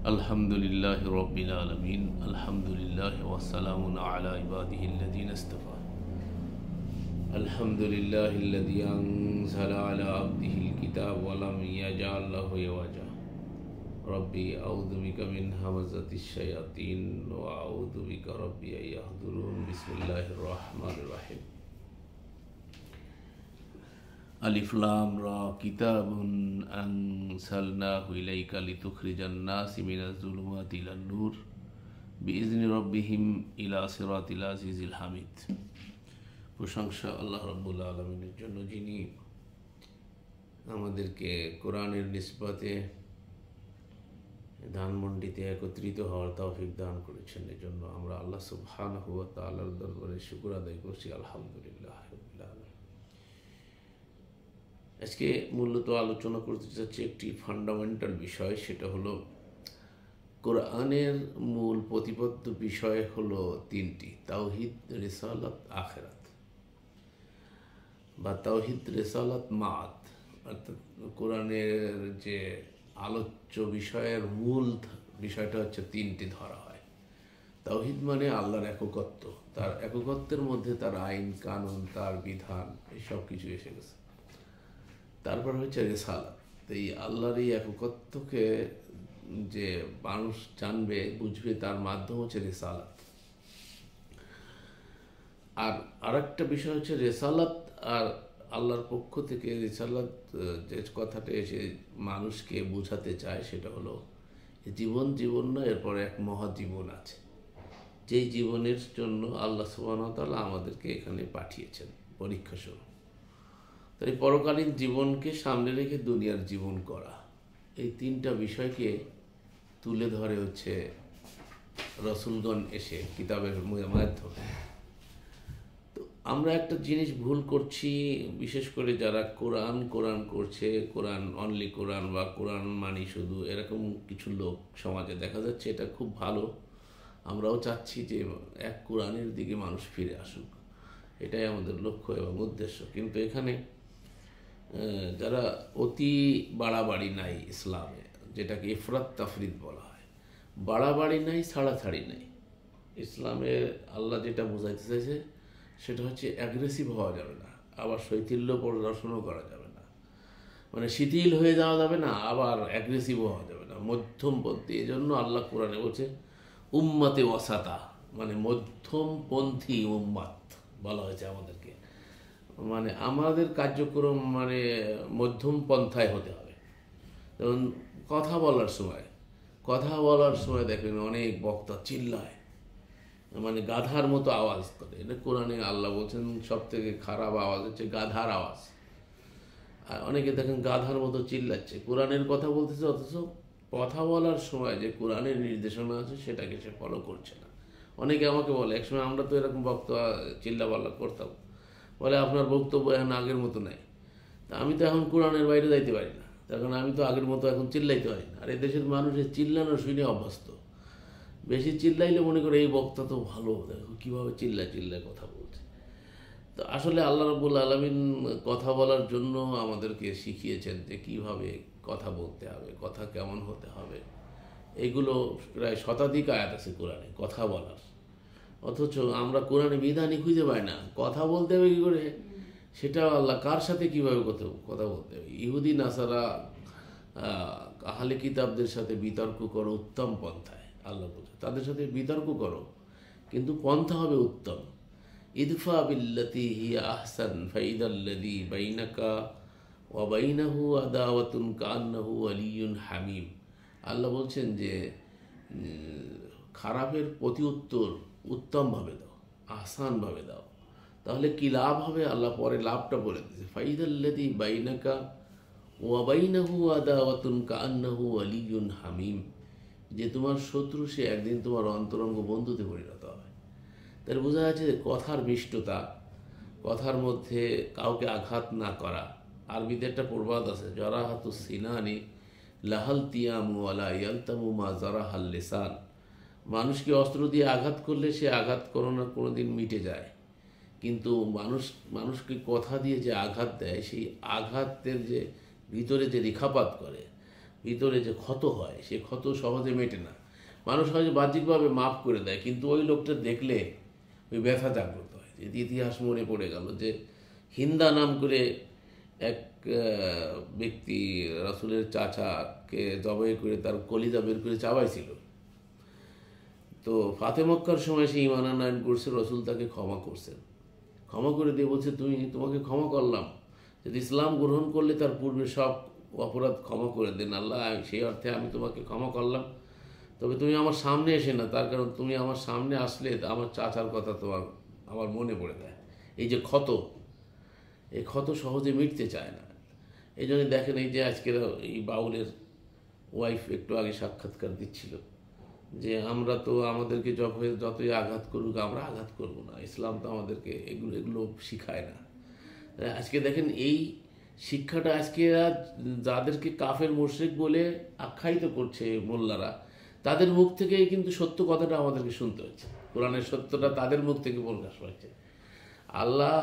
अल्हम्दुलिल्लाहि रब्बिल आलमीन अल्हम्दुलिल्लाहि वस्सलामुन अला इबादिहिल्लज़ीना इस्तफ़ा अल्हम्दुलिल्लाहिल्लज़ी अंज़ला अला अब्दिहिल किताब व लम यजअल लहु इवजा रब्बी अऊज़ु बिका मिन हमज़ातिश शयातीन व अऊज़ु बिका रब्बी अन यहज़ुरून बिस्मिल्लाहिर रहमानिर रहीम अलिफ लाम रा किताबुन अंज़लनाहु इलैका लितुखरिजन नास मिनज़-ज़ुलुमाति इलन-नूर बिइज़नि रब्बिहिम इला सिरातिल अज़ीज़िल हामिद। প্রশংসা আল্লাহ রাব্বুল আলামিনের জন্য, যিনি আমাদেরকে কোরআনের নিসবতে ধানমন্ডিতে একত্রিত হওয়ার তৌফিক দান করেছেন। এজন্য আমরা আল্লাহ সুবহানাহু ওয়া তাআলার দরবারে শুকর আদায় করছি। আলহামদুলিল্লাহ রাব্বিল আলামিন। আজকে মূলত আলোচনা করতে চাচ্ছি একটি ফান্ডামেন্টাল বিষয়, সেটা হলো কোরআনের মূল প্রতিপাদ্য বিষয় হলো তিনটি: তাওহীদ, রিসালাত, আখিরাত, বা তাওহীদ, রিসালাত, মাআদ। অর্থাৎ কোরআনের যে আলোচ্য বিষয়ের মূল বিষয়টা হচ্ছে তিনটি ধরা হয়। তাওহীদ মানে আল্লাহর এককত্ব, তার এককত্বের মধ্যে তার আইন কানুন, তার বিধান, এই সব কিছু এসে গেছে। তারপর হচ্ছে রিসালাত, এই আল্লাহর এই এককত্বকে যে মানুষ জানবে বুঝবে, তার মাধ্যম হচ্ছে রিসালাত। আর আরেকটা বিষয় হচ্ছে রিসালাত, আর আল্লাহর পক্ষ থেকে রিসালাত যে কথাটা এসে মানুষকে বোঝাতে চায় সেটা হলো জীবন নয়, এরপরে এক মহাজীবন আছে, যেই জীবনের জন্য আল্লাহ সুবহানাহু ওয়া তাআলা আমাদেরকে এখানে পাঠিয়েছেন পরীক্ষা স্বরূপ। তাই পরকালীন জীবনকে সামনে রেখে দুনিয়ার জীবন করা, এই তিনটা বিষয়কে তুলে ধরে হচ্ছে রসুলগণ এসে কিতাবের মাধ্যমে। তো আমরা একটা জিনিস ভুল করছি, বিশেষ করে যারা কোরআন করছে, কোরআন অনলি কোরআন বা কোরআন মানি শুধু, এরকম কিছু লোক সমাজে দেখা যাচ্ছে। এটা খুব ভালো, আমরাও চাচ্ছি যে এক কোরআনের দিকে মানুষ ফিরে আসুক, এটাই আমাদের লক্ষ্য এবং উদ্দেশ্য। কিন্তু এখানে যারা অতি বাড়াবাড়ি নাই ইসলামে, যেটাকে ইফরাত তাফরিদ বলা হয়, বাড়াবাড়ি নাই, ছাড়াছাড়ি নাই। ইসলামে আল্লাহ যেটা বোঝাইতে চাইছে সেটা হচ্ছে অ্যাগ্রেসিভ হওয়া যাবে না, আবার শৈথিল্য প্রদর্শনও করা যাবে না, মানে শিথিল হয়ে যাওয়া যাবে না, আবার অ্যাগ্রেসিভ হওয়া যাবে না, মধ্যমপন্থী। এই জন্য আল্লাহ কোরআনে বলছে উম্মাতে ওয়াসাতা, মানে মধ্যমপন্থী উম্মাত বলা হয়েছে আমাদেরকে। মানে আমাদের কার্যক্রম মানে মধ্যম পন্থায় হতে হবে। যেমন কথা বলার সময় দেখবেন অনেক বক্তা চিল্লায়, মানে গাধার মতো আওয়াজ করে। এটা কোরআনে আল্লাহ বলছেন সব থেকে খারাপ আওয়াজ হচ্ছে গাধার আওয়াজ। আর অনেকে দেখেন গাধার মতো চিল্লাচ্ছে, কোরআনের কথা বলতেছে, অথচ কথা বলার সময় যে কোরআনের নির্দেশনা আছে সেটাকে সে ফলো করছে না। অনেকে আমাকে বলে, একসময় আমরা তো এরকম বক্তা চিল্লাপাল্লা করতাম, বলে আপনার বক্তব্য এখন আগের মতো নাই। তা আমি তো এখন কোরআনের বাইরে যাইতে পারি না, তখন আমি তো আগের মতো এখন চিল্লাইতে পারি না। আর এই দেশের মানুষের চিল্লানো শুনে অভ্যস্ত, বেশি চিল্লাইলে মনে করে এই বক্তা তো ভালো, দেখো কীভাবে চিল্লায় কথা বলছে। তো আসলে আল্লাহ রাব্বুল আলামিন কথা বলার জন্য আমাদেরকে শিখিয়েছেন যে কীভাবে কথা বলতে হবে, কথা কেমন হতে হবে। এগুলো প্রায় শতাধিক আয়াত আছে কোরআনে কথা বলার, অথচ আমরা কোরআনে বিধানই খুঁজে পাই না। কথা বলতে হবে কী করে, সেটা আল্লাহ কার সাথে কীভাবে কথা বলতে হবে। ইহুদি নাসারা আহলে কিতাবদের সাথে বিতর্ক করো উত্তম পন্থায়, আল্লাহ বলছে তাদের সাথে বিতর্ক করো, কিন্তু পন্থা হবে উত্তম। ইদফা বিল্লাতি হিয়া আহসান ফাইদাল্লাযী বাইনাকা ওয়া বাইনাহু আদাওয়াতুন কান্নাহু ওয়ালিয়্যুন হামীম। আল্লাহ বলছেন যে খারাপের প্রতি উত্তর উত্তমভাবে দাও, আহসানভাবে দাও, তাহলে কি লাভ হবে। আল্লাহ পরে লাভটা বলে দিয়েছে, ফাইদাল্লাযী বাইনাকা ওয়া বাইনাহু আদাওয়াতুন কান্নাহু ওয়ালিয়্যুন হামীম, যে তোমার শত্রু সে একদিন তোমার অন্তরঙ্গ বন্ধুতে পরিণত হবে। তাহলে বোঝা যাচ্ছে যে কথার মিষ্টতা, কথার মধ্যে কাউকে আঘাত না করা। আরবিতে একটা প্রবাদ আছে, জরাহাতুস সিনানি লাহাল তিয়ামু ওয়ালা ইয়ালতামু মা জারাহাল লিসান। মানুষকে অস্ত্র দিয়ে আঘাত করলে সে আঘাত কোনো না কোনো দিন মিটে যায়, কিন্তু মানুষকে কথা দিয়ে যে আঘাত দেয়, সেই আঘাতের যে ভিতরে যে রেখাপাত করে, ভিতরে যে ক্ষত হয়, সে ক্ষত সহজে মেটে না। মানুষ হয়তো বাহ্যিকভাবে মাফ করে দেয়, কিন্তু ওই লোকটা দেখলে ওই ব্যথা জাগ্রত হয়। যে ইতিহাস মনে পড়ে গেল যে হিন্দা নাম করে এক ব্যক্তি রাসূলের চাচাকে জবাই করে তার কলিজা বের করে চাবাইছিল। তো ফাতে মক্কার সময় সে ঈমান আনয়ন করছে, রসুল তাকে ক্ষমা করছেন, ক্ষমা করে দিয়ে বলছে তোমাকে ক্ষমা করলাম, যদি ইসলাম গ্রহণ করলে তার পূর্বে সব অপরাধ ক্ষমা করে দেন আল্লাহ, সেই অর্থে আমি তোমাকে ক্ষমা করলাম, তবে তুমি আমার সামনে এসে না, তার কারণ তুমি আমার সামনে আসলে আমার চাচার কথা আমার মনে পড়ে দেয়। এই যে ক্ষত, এই ক্ষত সহজে মিটতে চায় না। এই জন্য দেখেন, এই যে আজকের এই বাউলের ওয়াইফ একটু আগে সাক্ষাৎকার দিচ্ছিল যে আমরা তো আমাদেরকে যতই আঘাত করুক আমরা আঘাত করব না, ইসলাম তো আমাদেরকে এগুলো শিখায় না। আজকে দেখেন এই শিক্ষাটা আজকে যাদেরকে কাফের মুশরিক বলে আখ্যায়িত করছে মোল্লারা, তাদের মুখ থেকেই কিন্তু সত্য কথাটা আমাদেরকে শুনতে হচ্ছে। কোরআনের সত্যটা তাদের মুখ থেকে প্রকাশ পাচ্ছে। আল্লাহ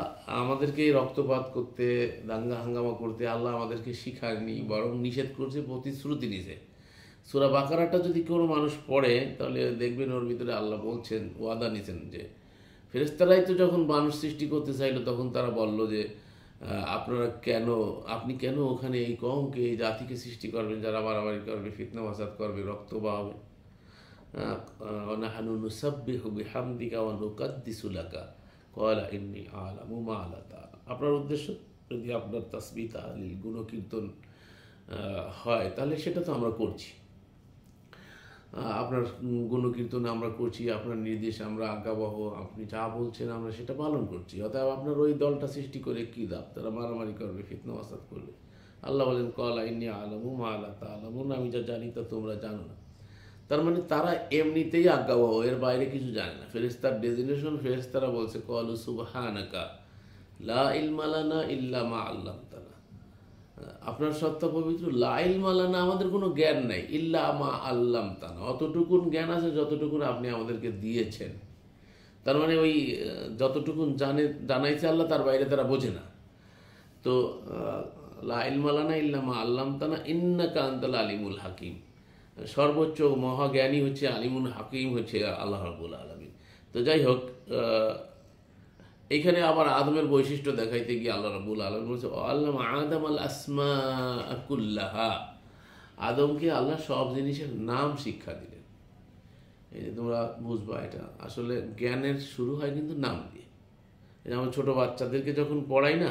আমাদেরকে রক্তপাত করতে, দাঙ্গা হাঙ্গামা করতে আল্লাহ আমাদেরকে শিখায়নি, বরং নিষেধ করছে, প্রতিশ্রুতি নিছে। সূরা বাকারাটা যদি কোনো মানুষ পড়ে তাহলে দেখবেন ওর ভিতরে আল্লাহ বলছেন, ওয়াদা নিছেন যে ফেরেশতারাই তো যখন মানুষ সৃষ্টি করতে চাইলো তখন তারা বলল যে আপনি কেন ওখানে এই কওমকে, এই জাতিকে সৃষ্টি করবেন যারা মারামারি করবে, ফিতনা ফাসাদ করবে, রক্ত বহাবে। নাহনু নুসাব্বিহু বিহামদিকা ওয়া নুকাদ্দিসু লাকা ক্বালা ইন্নী আ'লামু মা লা তা'লামুন। আপনার উদ্দেশ্য যদি আপনার তাসবিহ তাহলিল গুণকীর্তন হয় তাহলে সেটা তো আমরা করছি, আপনার গুণকীর্তন আমরা করছি, আপনার নির্দেশ আমরা আজ্ঞাবহ, আপনি যা বলছেন আমরা সেটা পালন করছি। অতএব আপনার ওই দলটা সৃষ্টি করে কী লাভ? তারা মারামারি করবে, ফিতনা ফাসাদ করবে। আল্লাহ বলেন ক্বালা ইন্নী আ'লামু মা লা তা'লামুন, আমি যা জানি তা তোমরা জানো না। তার মানে তারা এমনিতেই আজ্ঞাবহ, এর বাইরে কিছু জানে না। ফেরেশতার ডেজিগনেশন, ফেরেশতারা বলছে ক্বালু সুবহানাকা লা ইলমা লানা ইল্লা মা আল্লামতানা, আপনার সত্তা পবিত্র, লা ইলমা লানা, আমাদের কোনো জ্ঞান নাই, ইল্লা মা আল্লামতানা, অতটুকুন জ্ঞান আছে যতটুকুন আপনি আমাদেরকে দিয়েছেন। তার মানে ওই যতটুকুন জানাইছে আল্লাহ, তার বাইরে তারা বোঝে না। তো লা ইলমা লানা ইল্লা মা আল্লামতানা ইন্নাকা আনতাল আলিমুল হাকিম, সর্বোচ্চ মহাজ্ঞানী হচ্ছে আলিমুল হাকিম হচ্ছে আল্লাহ রাব্বুল আলামিন। তো যাই হোক, এইখানে আবার আদমের বৈশিষ্ট্য দেখাইতে গিয়ে আল্লাহ রাব্বুল আলামিন বলছে আল্লামা আদম আল আসমা কুল্লাহা, আদমকে আল্লাহ সব জিনিসের নাম শিক্ষা দিলেন। এই যে তোমরা বুঝবা, এটা আসলে জ্ঞানের শুরু হয় কিন্তু নাম দিয়ে। যেমন ছোটো বাচ্চাদেরকে যখন পড়াই না,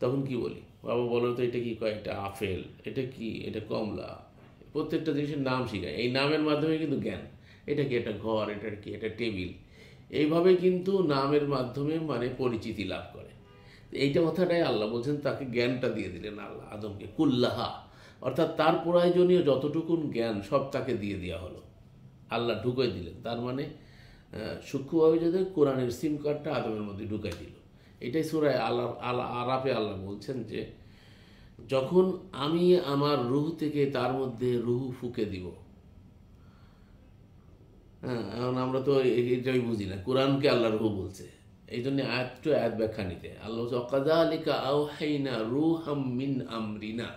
তখন কি বলি, বাবা বলো তো এটা কি কয়, এটা আপেল, এটা কি, এটা কমলা, প্রত্যেকটা জিনিসের নাম শিখায়। এই নামের মাধ্যমে কিন্তু জ্ঞান, এটা কি, এটা ঘর, এটা কি, এটা টেবিল, এইভাবে কিন্তু নামের মাধ্যমে মানে পরিচিতি লাভ করে। এইটা কথাটাই আল্লাহ বলছেন, তাকে জ্ঞানটা দিয়ে দিলেন আল্লাহ আদমকে, কুল্লাহা, অর্থাৎ তার প্রয়োজনীয় যতটুকুন জ্ঞান সব তাকে দিয়ে দেওয়া হলো, আল্লাহ ঢুকাই দিলেন। তার মানে সূক্ষ্মভাবে যদি কোরআনের সিম কার্ডটা আদমের মধ্যে ঢুকাই দিল। এটাই সূরা আরাফে আল্লাহ বলছেন যে যখন আমি আমার রূহ থেকে তার মধ্যে রূহ ফুঁকে দিব। হ্যাঁ, এখন আমরা তো এটাই বুঝি না, কোরআনকে আল্লাহ রূহ বলছে, এই জন্য আয়াত ব্যাখ্যা নিতে আল্লাহ বলছে ওয়াকাযালিকা আওহাইনা রূহাম মিন আমরিনা,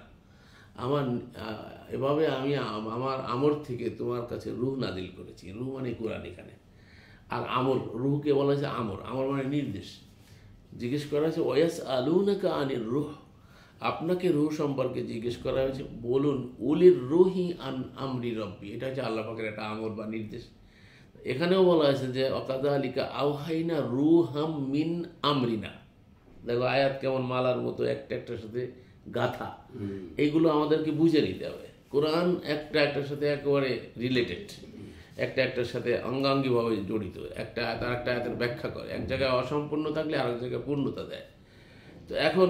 এভাবে আমি আমার আমর থেকে তোমার কাছে রূহ নাজিল করেছি। রূহ মানে কোরআন এখানে, আর আমর, রূহকে বলা হয়েছে আমর, আমর মানে নির্দেশ। জিজ্ঞেস করা হয়েছে ওয়াস আলুনাকা আনির রূহ, আপনাকে রূহ সম্পর্কে জিজ্ঞেস করা হয়েছে, বলুন উলির রূহি আন আমরি রব্বি, এটা হচ্ছে আল্লাহ পাকের একটা আমর বা নির্দেশ। এখানেও বলা হয়েছে যে ওয়াকাযালিকা আওহাইনা রূহাম মিন আমরিনা। দেখো আয়াত কেমন মালার মতো একটা একটার সাথে গাথা, এইগুলো আমাদেরকে বুঝে নিতে হবে। কোরআন একটা একটার সাথে একেবারে রিলেটেড, একটা একটার সাথে অঙ্গাঙ্গিভাবে জড়িত। একটা আয়াত আর একটা আয়াতের ব্যাখ্যা করে, এক জায়গায় অসম্পূর্ণ থাকলে আরেক জায়গায় পূর্ণতা দেয়। তো এখন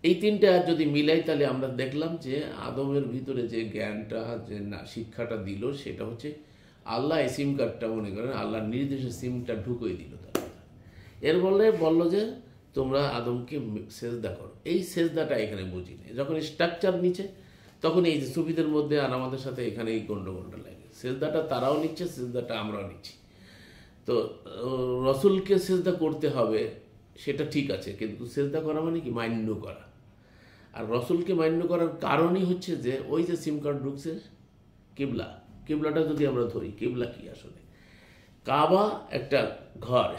এই তিনটা আয়াত যদি মিলাই তাহলে আমরা দেখলাম যে আদমের ভিতরে যে জ্ঞানটা, যে না শিক্ষাটা দিল, সেটা হচ্ছে আল্লাহ এই সিম কার্ডটা মনে করেন আল্লাহর নির্দেশে সিমটা ঢুকিয়ে দিল তার। এর বললো যে তোমরা আদমকে সেজদা করো। এই সেজদাটা এখানে বুঝি না, যখন স্ট্রাকচার নিচে তখন এই যে সুফিদের মধ্যে আর আমাদের সাথে এখানে এই গন্ডগোলটা লাগে। সেজদাটা তারাও নিচ্ছে, সেজদাটা আমরাও নিচ্ছি। তো রসুলকে সেজদা করতে হবে সেটা ঠিক আছে, কিন্তু সেজদা করা মানে কি মান্য করা। আর রসুলকে মান্য করার কারণই হচ্ছে যে ওই যে সিম কার্ড ঢুকছে কিবলাটা যদি আমরা ধরি, কিবলা কি আসলে? কাবা একটা ঘর,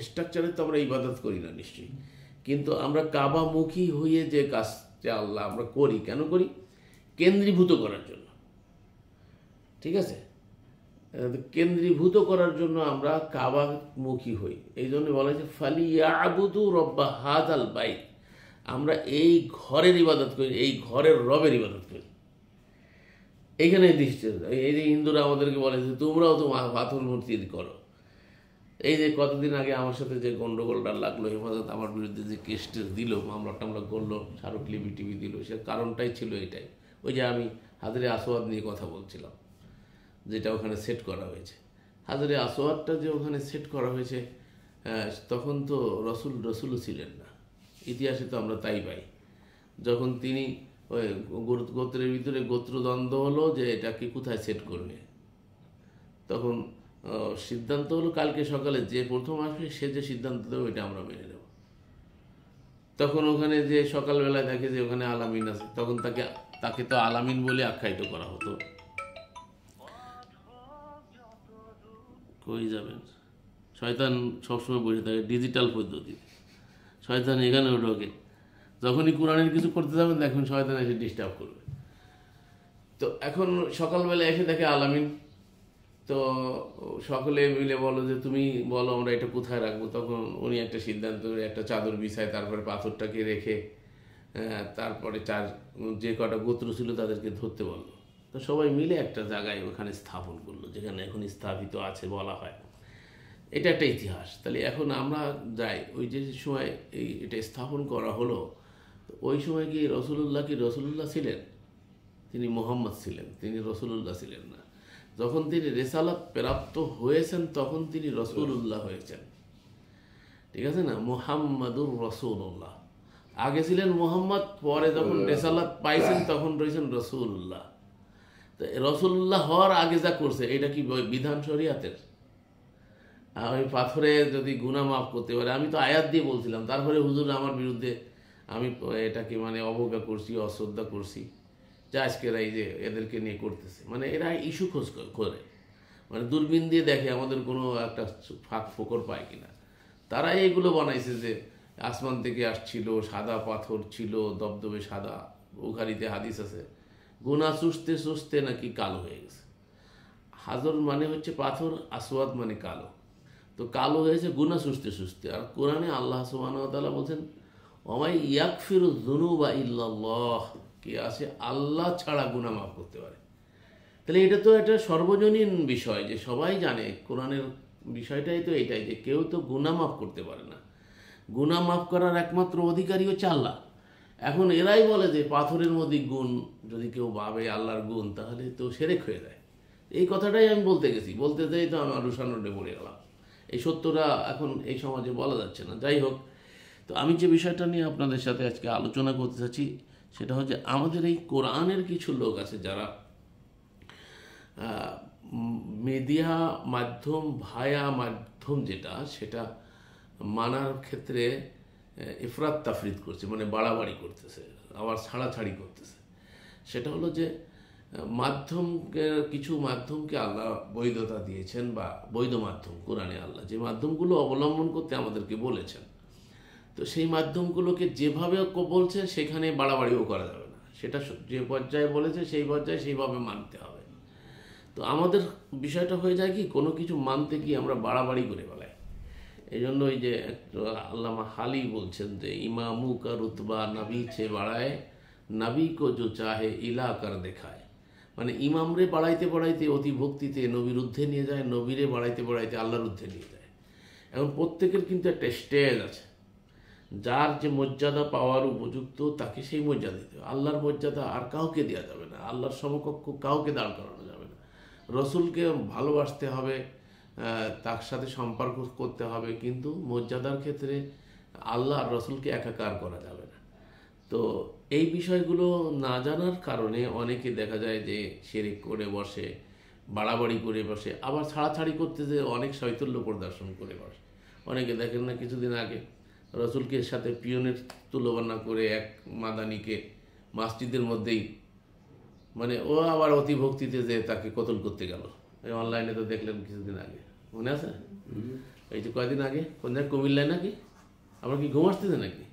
স্ট্রাকচারে তো আমরা ইবাদত করি না নিশ্চয়ই, কিন্তু আমরা কাবামুখী হয়ে যে কাজটা আল্লাহ আমরা করি, কেন করি? কেন্দ্রীভূত করার জন্য, ঠিক আছে? কেন্দ্রীভূত করার জন্য আমরা কাবামুখী হই। এই জন্য বলা হয়েছে ফালিয়াবুদু রব্বা হাযাল বাইত, আমরা এই ঘরের ইবাদত করি, এই ঘরের রবের ইবাদত করি। এইখানে দৃষ্টি, এই যে হিন্দুরা আমাদেরকে বলে যে তোমরাও তো পাথর মূর্তি করো। এই যে কতদিন আগে আমার সাথে যে গন্ডগোলটা লাগলো, হেফাজত আমার বিরুদ্ধে যে কেসটা দিল, মামলা টামলা করলো, স্মারকলিপি টিভি দিল, সে কারণটাই ছিল এটাই। ওই যে আমি হাজরে আসওয়াদ নিয়ে কথা বলছিলাম, যেটা ওখানে সেট করা হয়েছে। হাজরে আসওয়াদটা যে ওখানে সেট করা হয়েছে, তখন তো রসুলও ছিলেন না। ইতিহাসে তো আমরা তাই পাই। যখন তিনি ওই গোত্রের ভিতরে গোত্রদ্বন্দ্ব হলো যে এটাকে কোথায় সেট করবে, তখন সিদ্ধান্ত হলো কালকে সকালে যে প্রথম আসবে সে যে সিদ্ধান্ত দেবে ওইটা আমরা মেনে নেব। তখন ওখানে যে সকালবেলায় দেখে যে ওখানে আলামিন আছে, তখন তাকে তো আলামিন বলে আখ্যায়িত করা হতো। কই যাবেন? শয়তান সবসময় বসে থাকে ডিজিটাল পদ্ধতিতে। শয়তান এখানেও ঢোকে, যখনই কোরআনের কিছু করতে যাবেন দেখুন শয়তান এসে ডিস্টার্ব করবে। তো এখন সকালবেলা এসে দেখে আলামিন, তো সকলে মিলে বলো যে তুমি বলো আমরা এটা কোথায় রাখবো। তখন উনি একটা সিদ্ধান্ত, একটা চাদর বিছায়, তারপরে পাথরটাকে রেখে তারপরে যে কটা গোত্র ছিল তাদেরকে ধরতে বললো। তো সবাই মিলে একটা জায়গায় ওখানে স্থাপন করলো, যেখানে এখন স্থাপিত আছে বলা হয়। এটা একটা ইতিহাস। তাহলে এখন আমরা যাই, ওই যে সময় এটা স্থাপন করা হলো, ওই সময় কি রসুলুল্লাহ ছিলেন? তিনি মুহাম্মদ ছিলেন, তিনি রসুলুল্লাহ ছিলেন না। যখন তিনি রিসালাত প্রাপ্ত হয়েছেন তখন তিনি রসুলুল্লাহ হয়েছেন, ঠিক আছে না? মুহাম্মাদুর রসুল্লাহ, আগে ছিলেন মুহাম্মদ, পরে যখন রিসালাত পাইছেন তখন রয়েছেন রসুল্লাহ। তো রসুল্লাহ হওয়ার আগে যা করছে এটা কি বিধান শরিয়াতের? আমি পাথরে যদি গুনাহ মাফ করতে পারে, আমি তো আয়াত দিয়ে বলছিলাম, তারপরে হুজুর আমার বিরুদ্ধে আমি এটাকে মানে অবজ্ঞা করছি, অশ্রদ্ধা করছি, যা আজকের এই যে এদেরকে নিয়ে করতেছে, মানে এরা ইস্যু খোঁজ করে, মানে দূরবীন দিয়ে দেখে আমাদের কোনো একটা ফাঁক ফোকর পায় কিনা। তারা এইগুলো বানাইছে যে আসমান থেকে আসছিল, সাদা পাথর ছিল, দবদবে সাদা। বুখারীতে হাদিস আছে, গুনাহ চুষতে চুষতে নাকি কালো হয়ে গেছে। হাজর মানে হচ্ছে পাথর, আসওয়াদ মানে কালো। তো কালো হয়েছে গুনাহ চুষতে চুষতে। আর কোরআনে আল্লাহ সুবহানাহু ওয়া তাআলা বলছেন ওয়ামাই ইয়াগফিরু যুনুবা ইল্লাল্লাহ, কি আছে? আল্লাহ ছাড়া গুনাহ মাফ করতে পারে। তাহলে এটা তো একটা সর্বজনীন বিষয়, যে সবাই জানে কোরআনের বিষয়টাই তো এটাই, যে কেউ তো গুনাহ মাফ করতে পারে না। গুনাহ মাফ করার একমাত্র অধিকারী হচ্ছে আল্লাহ। এখন এরাই বলে যে পাথরের মধ্যে গুণ, যদি কেউ ভাবে আল্লাহর গুণ, তাহলে তো শিরক হয়ে যায়। এই কথাটাই আমি বলতে যাই তো আমার রুশানডে পড়ে গেলাম। এই সত্যটা এখন এই সমাজে বলা যাচ্ছে না। যাই হোক, তো আমি যে বিষয়টা নিয়ে আপনাদের সাথে আজকে আলোচনা করতে চাচ্ছি সেটা হচ্ছে আমাদের এই কোরআনের কিছু লোক আছে যারা মিডিয়া মাধ্যম, ভায়া মাধ্যম যেটা, সেটা মানার ক্ষেত্রে ইফরাত তাফরিদ করছে, মানে বাড়াবাড়ি করতেছে, আবার ছাড়াছাড়ি করতেছে। সেটা হলো যে কিছু মাধ্যমকে আল্লাহ বৈধতা দিয়েছেন, বা বৈধ মাধ্যম কোরআনে আল্লাহ যে মাধ্যমগুলো অবলম্বন করতে আমাদেরকে বলেছেন, তো সেই মাধ্যমগুলোকে যেভাবে বলছে সেখানে বাড়াবাড়িও করা যাবে না। সেটা যে পর্যায়ে বলেছে সেই পর্যায়ে সেইভাবে মানতে হবে। তো আমাদের বিষয়টা হয়ে যায় কি, কোনো কিছু মানতে গিয়ে আমরা বাড়াবাড়ি করে বেলায়। এই জন্য ওই যে আল্লামা হালি বলছেন যে ইমামু কা রুতবা নবী ছে বাড়ায়, নবী কো জো চাহে ইলা কর দেখায়। মানে ইমামরে বাড়াইতে বাড়াইতে অতি ভক্তিতে নবীর ঊর্ধ্বে নিয়ে যায়, নবীরে বাড়াইতে বাড়াইতে আল্লাহর ঊর্ধ্বে নিয়ে যায়। এখন প্রত্যেকের কিন্তু একটা স্টেজ আছে, যার যে মর্যাদা পাওয়ার উপযুক্ত তাকে সেই মর্যাদা দিতে হবে। আল্লাহর মর্যাদা আর কাউকে দেওয়া যাবে না, আল্লাহর সমকক্ষ কাউকে দাঁড় করানো যাবে না। রসুলকে ভালোবাসতে হবে, তার সাথে সম্পর্ক করতে হবে, কিন্তু মর্যাদার ক্ষেত্রে আল্লাহ আর রসুলকে একাকার করা যাবে না। তো এই বিষয়গুলো না জানার কারণে অনেকে দেখা যায় যে শিরক করে বসে, বাড়াবাড়ি করে বসে, আবার ছাড়াছাড়ি করতে যে অনেক শৈথল্য প্রদর্শন করে বসে। অনেকে দেখেন না, কিছুদিন আগে রসুলকে সাথে পিয়নের তুলনা করে এক মাদানিকে মসজিদের মধ্যেই, মানে ও আবার অতি ভক্তিতে যে তাকে কতল করতে গেল। এই অনলাইনে তো দেখলেন কিছুদিন আগে, মনে আছে? এই যে কয়দিন আগে কোন জায়গায় কুমিল্লায় নাকি, আমরা কি ঘুম আসতেছে নাকি?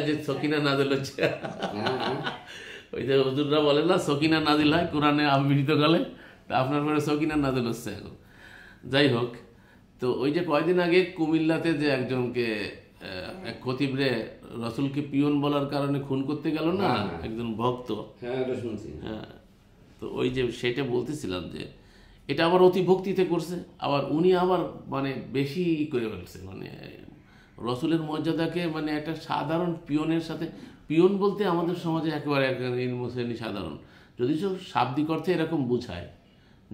যে সকিনা নাজিল হচ্ছে, ওই যে হুজুররা বলে না সকিনা নাজিল হয় কোরআনে আবৃত কালে, তা আপনার ঘরে সকিনা নাজিল হচ্ছে এখন। যাই হোক, তো ওই যে কয়দিন আগে কুমিল্লাতে যে একজনকে এক খতিবরে রসুলকে পিয়ন বলার কারণে খুন করতে গেল না একজন ভক্ত, হ্যাঁ, তো ওই যে সেটা বলতেছিলাম যে এটা আবার অতি ভক্তিতে করছে, আবার উনি আবার মানে বেশি করে ফেলছে, মানে রসুলের মর্যাদাকে মানে একটা সাধারণ পিয়নের সাথে, পিয়ন বলতে আমাদের সমাজে একেবারে শ্রেণী সাধারণ, যদি শাব্দিক অর্থে এরকম বোঝায়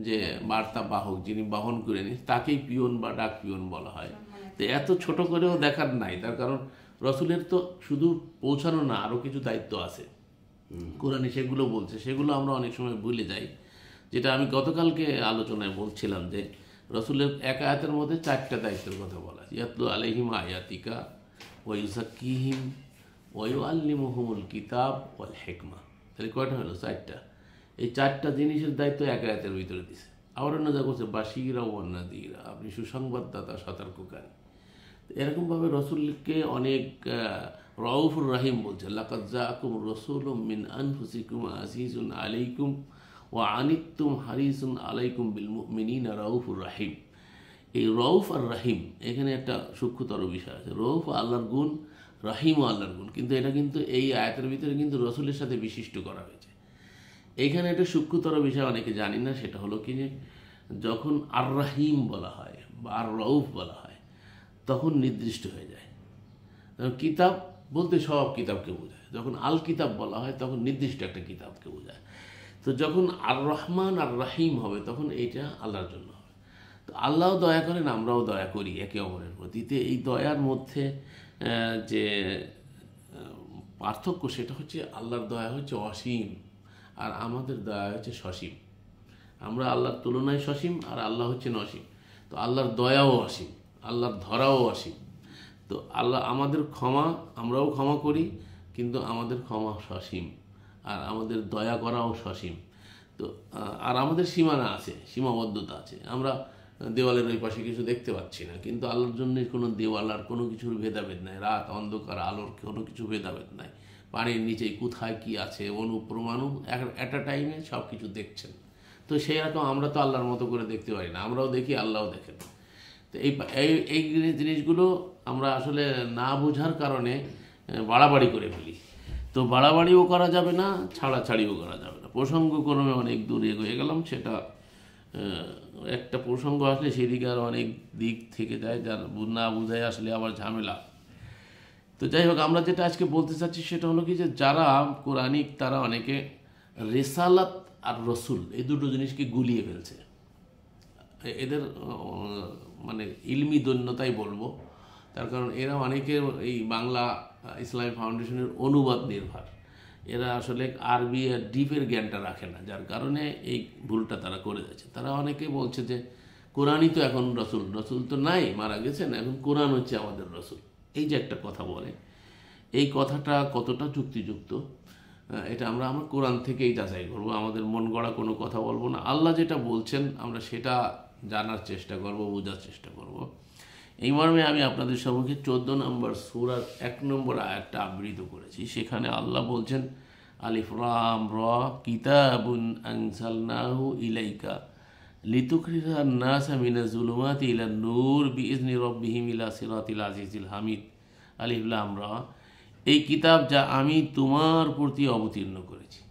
যে বার্তা বাহক, যিনি বহন করে নিস তাকেই পিয়ন বা ডাক পিয়ন বলা হয়। তো এত ছোট করেও দেখার নাই, তার কারণ রসুলের তো শুধু পৌঁছানো না, আরও কিছু দায়িত্ব আছে কোরআনে, সেগুলো বলছে, সেগুলো আমরা অনেক সময় ভুলে যাই। যেটা আমি গতকালকে আলোচনায় বলছিলাম যে রসুলের এক আয়াতের মধ্যে 4টা দায়িত্বের কথা বলা, ইয়াতলু আলাইহিম আয়াতিকা ওয়া ইউযাক্কিহিম ওয়া ইউআল্লিমুহুমুল কিতাব ওয়াল হিকমা। তাহলে কয়টা হলো? 4টা। এই 4টা জিনিসের দায়িত্ব এক আয়াতের ভিতরে দিছে। আবার অন্য জায়গা করছে বাশীরা ওয়া নাযীরা, আপনি সুসংবাদদাতা সতর্ককারী। এরকমভাবে রসুলকে অনেক রউফুর রাহিম বলছে, লাকাদ জাআকুম রাসূলুম মিন আনফুসিকুম আজিজুন আলাইকুম ওয়া আনিতুম হারিসুন আলাইকুম বিল মুমিনিনা রাউফুর রাহিম। এই রউফ আর রাহিম এখানে একটা সূক্ষ্মতর বিষয় আছে। রউফ আল্লাহর গুণ, রাহিমও আল্লাহর গুণ, কিন্তু এটা কিন্তু এই আয়াতের ভিতরে কিন্তু রসুলের সাথে বিশিষ্ট করা হয়েছে। এইখানে একটা সূক্ষ্মতর বিষয় অনেকে জানি না, সেটা হলো কি যে যখন আর রাহিম বলা হয় বা আর রউফ বলা হয় তখন নির্দিষ্ট হয়ে যায়। কিতাব বলতে সব কিতাবকে বোঝায়, যখন আল কিতাব বলা হয় তখন নির্দিষ্ট একটা কিতাবকে বোঝায়। তো যখন আর রহমান আর রাহিম হবে তখন এইটা আল্লাহর জন্য হবে। তো আল্লাহও দয়া করেন, আমরাও দয়া করি একে অপরের প্রতি। এই দয়ার মধ্যে যে পার্থক্য সেটা হচ্ছে আল্লাহর দয়া হচ্ছে অসীম আর আমাদের দয়া হচ্ছে সসীম। আমরা আল্লাহর তুলনায় সসীম আর আল্লাহ হচ্ছেন অসীম। তো আল্লাহর দয়াও অসীম, আল্লাহর ধরাও অসীম। তো আল্লাহ আমাদের ক্ষমা, আমরাও ক্ষমা করি, কিন্তু আমাদের ক্ষমা সসীম আর আমাদের দয়া করাও সসীম। তো আর আমাদের সীমানা আছে, সীমাবদ্ধতা আছে। আমরা দেওয়ালের ওই পাশে কিছু দেখতে পাচ্ছি না, কিন্তু আল্লাহর জন্য কোনো দেওয়াল আর কোনো কিছুর ভেদাভেদ নাই, রাত অন্ধকার আলোর কোনো কিছু ভেদাভেদ নাই। পানির নিচে কোথায় কি আছে, অনুপ্রমাণু একটা টাইমে সব কিছু দেখছেন। তো সেই রকম আমরা তো আল্লাহর মতো করে দেখতে পারি না, আমরাও দেখি, আল্লাহও দেখেন। তো এই জিনিসগুলো আমরা আসলে না বোঝার কারণে বাড়াবাড়ি করে ফেলি। তো বাড়াবাড়িও করা যাবে না, ছাড়াছাড়িও করা যাবে না। প্রসঙ্গক্রমে অনেক দূর এগিয়ে গেলাম, সেটা একটা প্রসঙ্গ আসলে সেদিকে আর অনেক দিক থেকে যায়, যার না বোঝায় আসলে আবার ঝামেলা। তো যাই হোক, আমরা যেটা আজকে বলতে চাচ্ছি সেটা হলো কি যে যারা কোরআনিক তারা অনেকে রেসালাত আর রসুল এই দুটো জিনিসকে গুলিয়ে ফেলছে। এদের মানে ইলমি দৈন্যতাই বলবো, তার কারণ এরা অনেকে এই বাংলা ইসলামী ফাউন্ডেশনের অনুবাদ নির্ভর, এরা আসলে আরবি আর ডিপের জ্ঞানটা রাখে না, যার কারণে এই ভুলটা তারা করে যাচ্ছে। তারা অনেকে বলছে যে কোরআনই তো এখন রসুল, রসুল তো নাই, মারা গেছেন, এখন কোরআন হচ্ছে আমাদের রসুল। এই যে একটা কথা বলে, এই কথাটা কতটা যুক্তিযুক্ত এটা আমরা কোরআন থেকেই যাচাই করবো। আমাদের মন গড়া কোনো কথা বলবো না, আল্লাহ যেটা বলছেন আমরা সেটা জানার চেষ্টা করব, বোঝার চেষ্টা করব। এই মর্মে আমি আপনাদের সম্মুখে 14 নম্বর সূরার 1 নম্বর আয়াতটা আবৃত করেছি। সেখানে আল্লাহ বলছেন, আলিফ লাম রা কিতাবুন আনজালনাহু ইলাইকা লিতুখরিজান নাসা মিনাজ জুলুমাতি ইলান নূর বিইজনি রাব্বিহিম ইলা সিরাতিল আজিজিল হামিদ। আলিফ লাম রা, এই কিতাব যা আমি তোমার প্রতি অবতীর্ণ করেছি।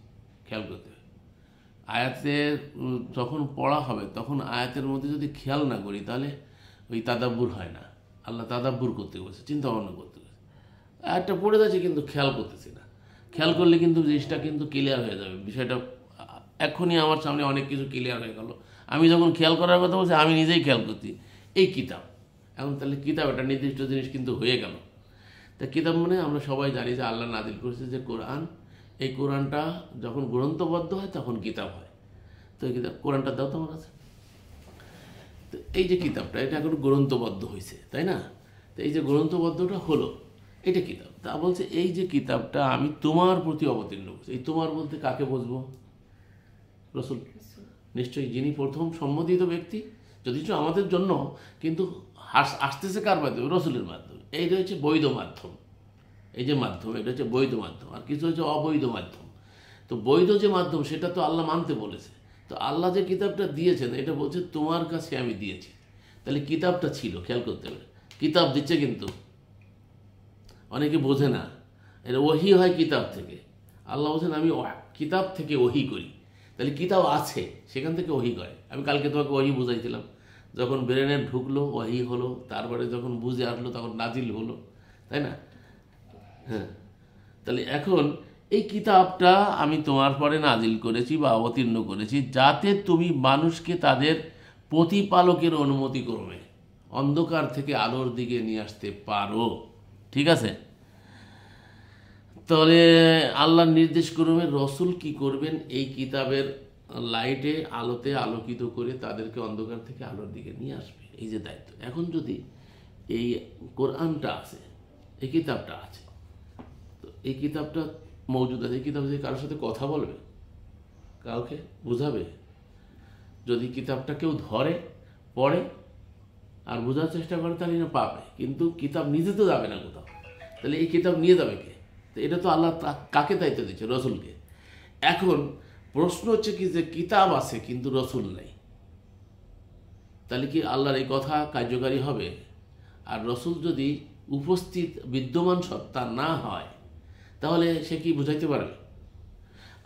খেয়াল করতে হবে, আয়াতে যখন পড়া হবে তখন আয়াতের মধ্যে যদি খেয়াল না করি তাহলে ওই তাদাব্বুর হয় না। আল্লাহ তাদাব্বুর করতে বলছে, চিন্তা ভাবনা করতে বলছে। আয়াতটা পড়ে যাচ্ছে কিন্তু খেয়াল করতেছি না। খেয়াল করলে কিন্তু জিনিসটা কিন্তু ক্লিয়ার হয়ে যাবে। বিষয়টা এখনই আমার সামনে অনেক কিছু ক্লিয়ার হয়ে গেল। আমি যখন খেয়াল করার কথা বলছি আমি নিজেই খেয়াল করছি এই কিতাব। এখন তাহলে কিতাব একটা নির্দিষ্ট জিনিস কিন্তু হয়ে গেল। তা কিতাব মানে আমরা সবাই জানি যে আল্লাহ নাজিল করেছে যে কোরআন, এই কোরআনটা যখন গ্রন্থবদ্ধ হয় তখন কিতাব হয়। তো এই কিতাব কোরআনটা দাও তোমার কাছে। তো এই যে কিতাবটা এটা এখন গ্রন্থবদ্ধ হয়েছে, তাই না? তো এই যে গ্রন্থবদ্ধটা হলো, এটা কিতাব। তা বলছে এই যে কিতাবটা আমি তোমার প্রতি অবতীর্ণ করছি। এই তোমার বলতে কাকে বুঝবো? রসুল নিশ্চয়ই, যিনি প্রথম সম্বোধিত ব্যক্তি, যদিচ আমাদের জন্য, কিন্তু আসতেছে কার মাধ্যমে? রসুলের মাধ্যমে। এইটা হচ্ছে বৈধ মাধ্যম। এই যে মাধ্যম, এটা হচ্ছে বৈধ মাধ্যম, আর কিছু হচ্ছে অবৈধ মাধ্যম। তো বৈধ যে মাধ্যম সেটা তো আল্লাহ মানতে বলেছে। তো আল্লাহ যে কিতাবটা দিয়েছেন এটা বলছে তোমার কাছে আমি দিয়েছি। তাহলে কিতাবটা ছিল, খেয়াল করতে হবে, কিতাব দিচ্ছে, কিন্তু অনেকে বোঝে না এটা ওহি হয় কিতাব থেকে। আল্লাহ বলছেন আমি কিতাব থেকে ওহি করি। তাহলে কিতাব আছে, সেখান থেকে ওহি করে। আমি কালকে তোমাকে ওহি বুঝাইছিলাম, যখন ব্রেনে ঢুকলো ওহি হলো, তারপরে যখন বুঝে আসলো তখন নাজিল হলো, তাই না? হ্যাঁ, তাহলে এখন এই কিতাবটা আমি তোমার পরে নাজিল করেছি বা অবতীর্ণ করেছি, যাতে তুমি মানুষকে তাদের প্রতিপালকের অনুমতি ক্রমে অন্ধকার থেকে আলোর দিকে নিয়ে আসতে পারো। ঠিক আছে? তাহলে আল্লাহর নির্দেশ ক্রমে রসুল কি করবেন? এই কিতাবের লাইটে, আলোতে আলোকিত করে তাদেরকে অন্ধকার থেকে আলোর দিকে নিয়ে আসবে, এই যে দায়িত্ব। এখন যদি এই কোরআনটা আছে, এই কিতাবটা আছে, তো এই কিতাবটা মজুদ আছে, এই কিতাব দিয়ে কারোর সাথে কথা বলবে, কাউকে বুঝাবে? যদি কিতাবটা কেউ ধরে, পড়ে আর বোঝার চেষ্টা করে, তাহলে না পাবে, কিন্তু কিতাব নিজে তো যাবে না কোথাও। তাহলে এই কিতাব নিয়ে যাবে কে? তো এটা তো আল্লাহ কাকে দায়িত্ব দিচ্ছে? রসুলকে। এখন প্রশ্ন হচ্ছে কি, যে কিতাব আছে কিন্তু রসুল নেই, তাহলে কি আল্লাহর এই কথা কার্যকারী হবে? আর রসুল যদি উপস্থিত বিদ্যমান সত্তা না হয়, তাহলে সে কি বুঝাইতে পারবে?